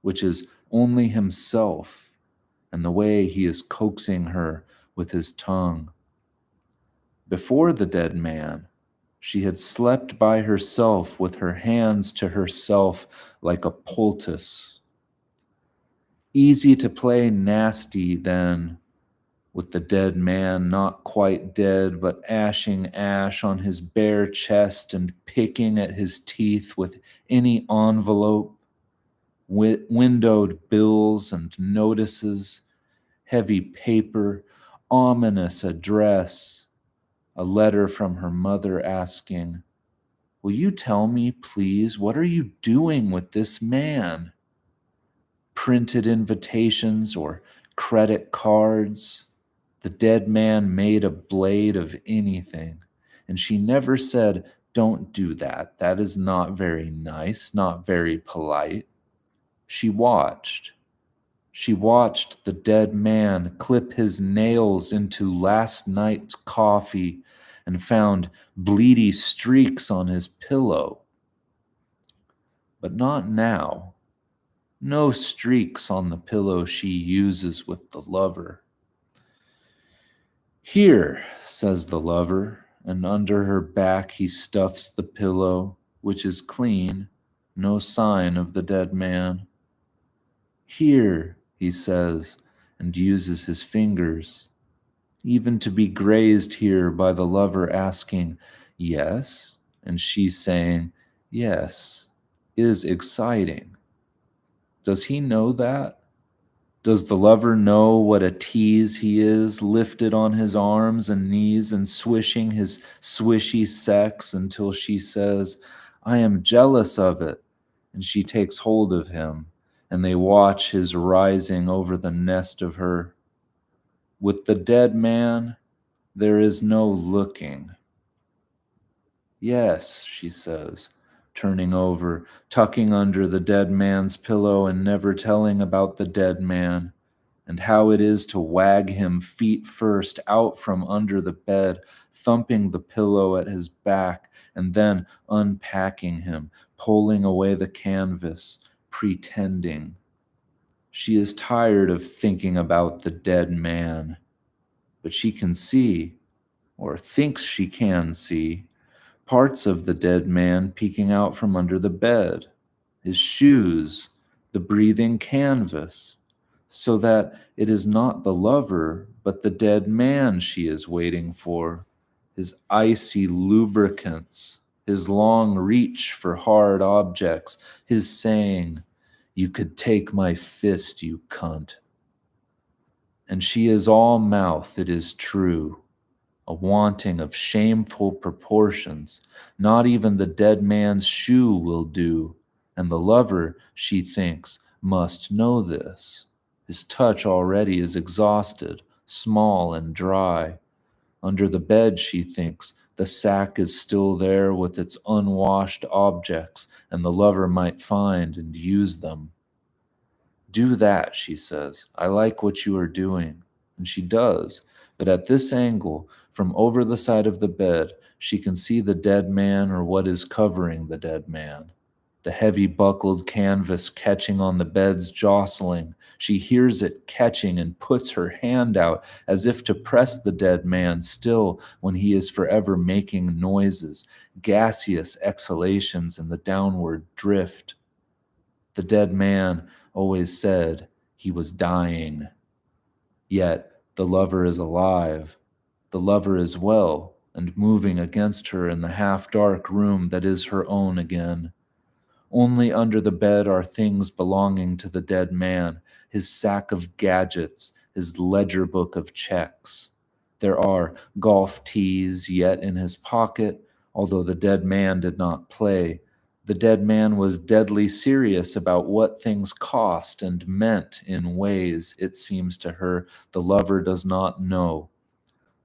which is only himself and the way he is coaxing her with his tongue. Before the dead man, she had slept by herself with her hands to herself like a poultice. Easy to play nasty then, with the dead man not quite dead, but ashing ash on his bare chest and picking at his teeth with any envelope. Windowed bills and notices, heavy paper, ominous address, a letter from her mother asking, "Will you tell me, please, what are you doing with this man?" Printed invitations or credit cards. The dead man made a blade of anything, and she never said, "Don't do that. That is not very nice, not very polite." She watched. She watched the dead man clip his nails into last night's coffee and found bleedy streaks on his pillow. But not now. No streaks on the pillow she uses with the lover. "Here," says the lover, and under her back he stuffs the pillow, which is clean, no sign of the dead man. "Here," he says, and uses his fingers. Even to be grazed here by the lover asking, "Yes," and she saying, "Yes," is exciting. Does he know that? Does the lover know what a tease he is, lifted on his arms and knees and swishing his swishy sex until she says, "I am jealous of it," and she takes hold of him, and they watch his rising over the nest of her. With the dead man, there is no looking. "Yes," she says, turning over, tucking under the dead man's pillow and never telling about the dead man, and how it is to wag him feet first out from under the bed, thumping the pillow at his back, and then unpacking him, pulling away the canvas, pretending. She is tired of thinking about the dead man, but she can see, or thinks she can see, parts of the dead man peeking out from under the bed, his shoes, the breathing canvas, so that it is not the lover, but the dead man she is waiting for, his icy lubricants, his long reach for hard objects, his saying, "You could take my fist, you cunt." And she is all mouth, it is true, a wanting of shameful proportions. Not even the dead man's shoe will do, and the lover, she thinks, must know this. His touch already is exhausted, small and dry. Under the bed, she thinks, the sack is still there with its unwashed objects, and the lover might find and use them. "Do that," she says. "I like what you are doing." And she does. But at this angle, from over the side of the bed, she can see the dead man or what is covering the dead man. The heavy buckled canvas catching on the bed's jostling. She hears it catching and puts her hand out as if to press the dead man still when he is forever making noises, gaseous exhalations in the downward drift. The dead man always said he was dying. Yet the lover is alive. The lover is well and moving against her in the half-dark room that is her own again. Only under the bed are things belonging to the dead man, his sack of gadgets, his ledger book of checks. There are golf tees yet in his pocket, although the dead man did not play. The dead man was deadly serious about what things cost and meant in ways, it seems to her, the lover does not know.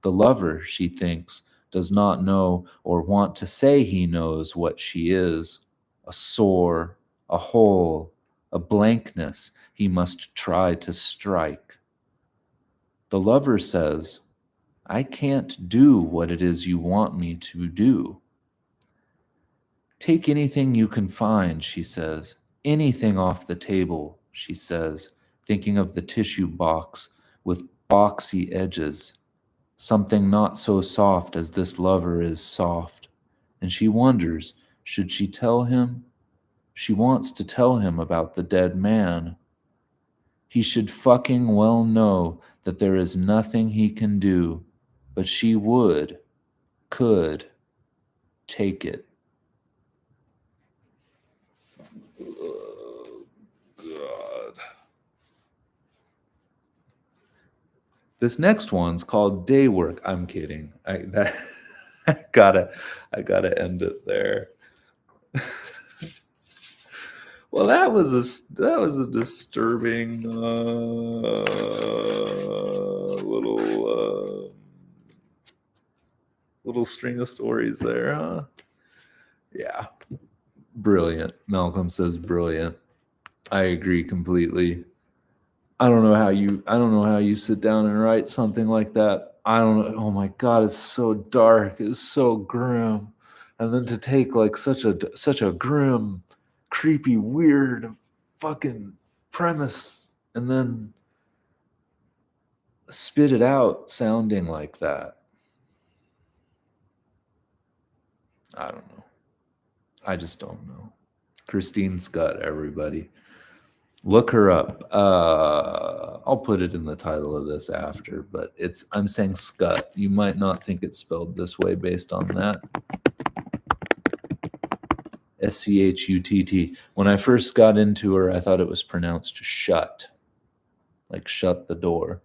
The lover, she thinks, does not know or want to say he knows what she is. A sore, a hole, a blankness he must try to strike. The lover says, "I can't do what it is you want me to do." "Take anything you can find," she says. "Anything off the table," she says, thinking of the tissue box with boxy edges. Something not so soft as this lover is soft. And she wonders, should she tell him? She wants to tell him about the dead man. He should fucking well know that there is nothing he can do, but she could, take it. This next one's called Day Work. I'm kidding. I gotta end it there. Well, that was a disturbing little string of stories there, huh? Yeah, brilliant. Malcolm says brilliant. I agree completely. I don't know how you sit down and write something like that. I don't know. Oh my God, it's so dark. It's so grim. And then to take like such a grim, creepy, weird fucking premise and then spit it out sounding like that. I don't know. I just don't know. Christine Schutt, everybody. Look her up. I'll put it in the title of this after, but I'm saying Schutt. You might not think it's spelled this way based on that. Schutt. When I first got into her, I thought it was pronounced shut, like shut the door.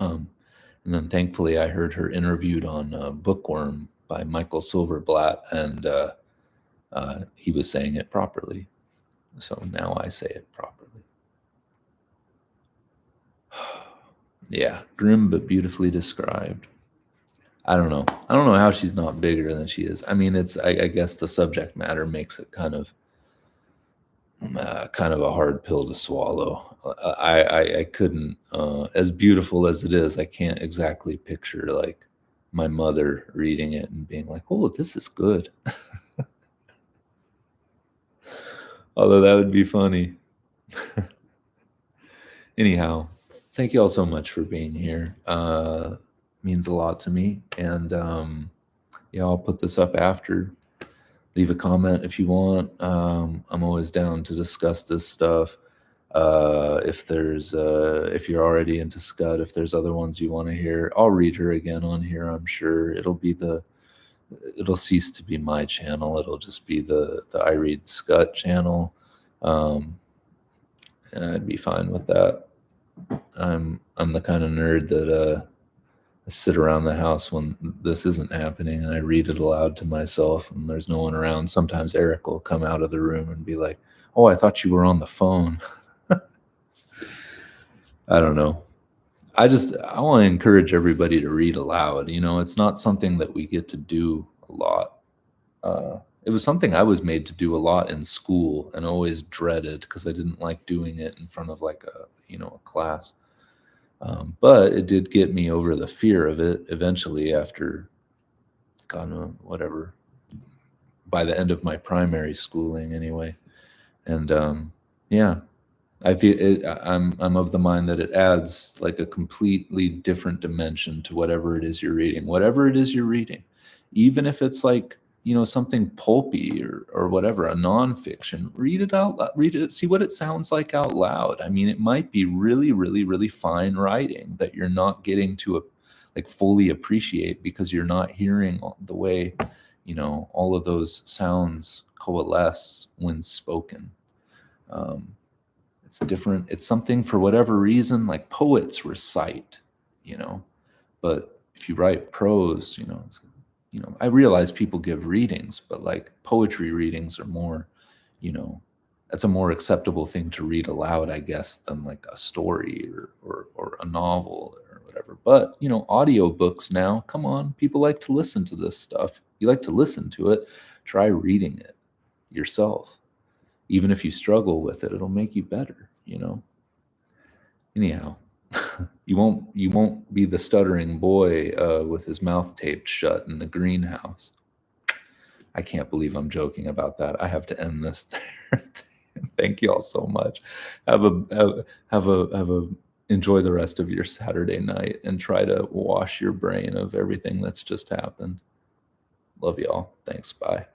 And then thankfully I heard her interviewed on Bookworm by Michael Silverblatt, and he was saying it properly. So now I say it properly. Yeah, grim but beautifully described. I don't know how she's not bigger than she is. I mean, I guess the subject matter makes it kind of a hard pill to swallow. I couldn't, as beautiful as it is, I can't exactly picture like my mother reading it and being like, "Oh, this is good." Although that would be funny. Anyhow, thank you all so much for being here. Means a lot to me. And yeah, I'll put this up after. Leave a comment if you want. I'm always down to discuss this stuff. If you're already into Scott, if there's other ones you want to hear, I'll read her again on here. I'm sure it'll cease to be my channel. It'll just be the I Read Scott channel. I'd be fine with that. I'm the kind of nerd that I sit around the house when this isn't happening and I read it aloud to myself and there's no one around. Sometimes Eric will come out of the room and be like, "Oh, I thought you were on the phone." I don't know. I want to encourage everybody to read aloud. It's not something that we get to do a lot. It was something I was made to do a lot in school and always dreaded because I didn't like doing it in front of like a class. But it did get me over the fear of it eventually after, God knows, whatever, by the end of my primary schooling anyway. And yeah, I feel I'm of the mind that it adds like a completely different dimension to whatever it is you're reading, even if it's like, something pulpy or whatever, a nonfiction. Read it out loud, read it, see what it sounds like out loud. I mean, it might be really, really, really fine writing that you're not getting to fully appreciate because you're not hearing the way, all of those sounds coalesce when spoken. It's different. It's something, for whatever reason, like poets recite, but if you write prose, I realize people give readings, but like poetry readings are more, that's a more acceptable thing to read aloud, I guess, than like a story or a novel or whatever. But, audiobooks now, come on, people like to listen to this stuff. You like to listen to it, try reading it yourself. Even if you struggle with it, it'll make you better, Anyhow, you won't be the stuttering boy with his mouth taped shut in the greenhouse. I can't believe I'm joking about that. I have to end this there. Thank you all so much. Have a enjoy the rest of your Saturday night and try to wash your brain of everything that's just happened. Love y'all. Thanks. Bye.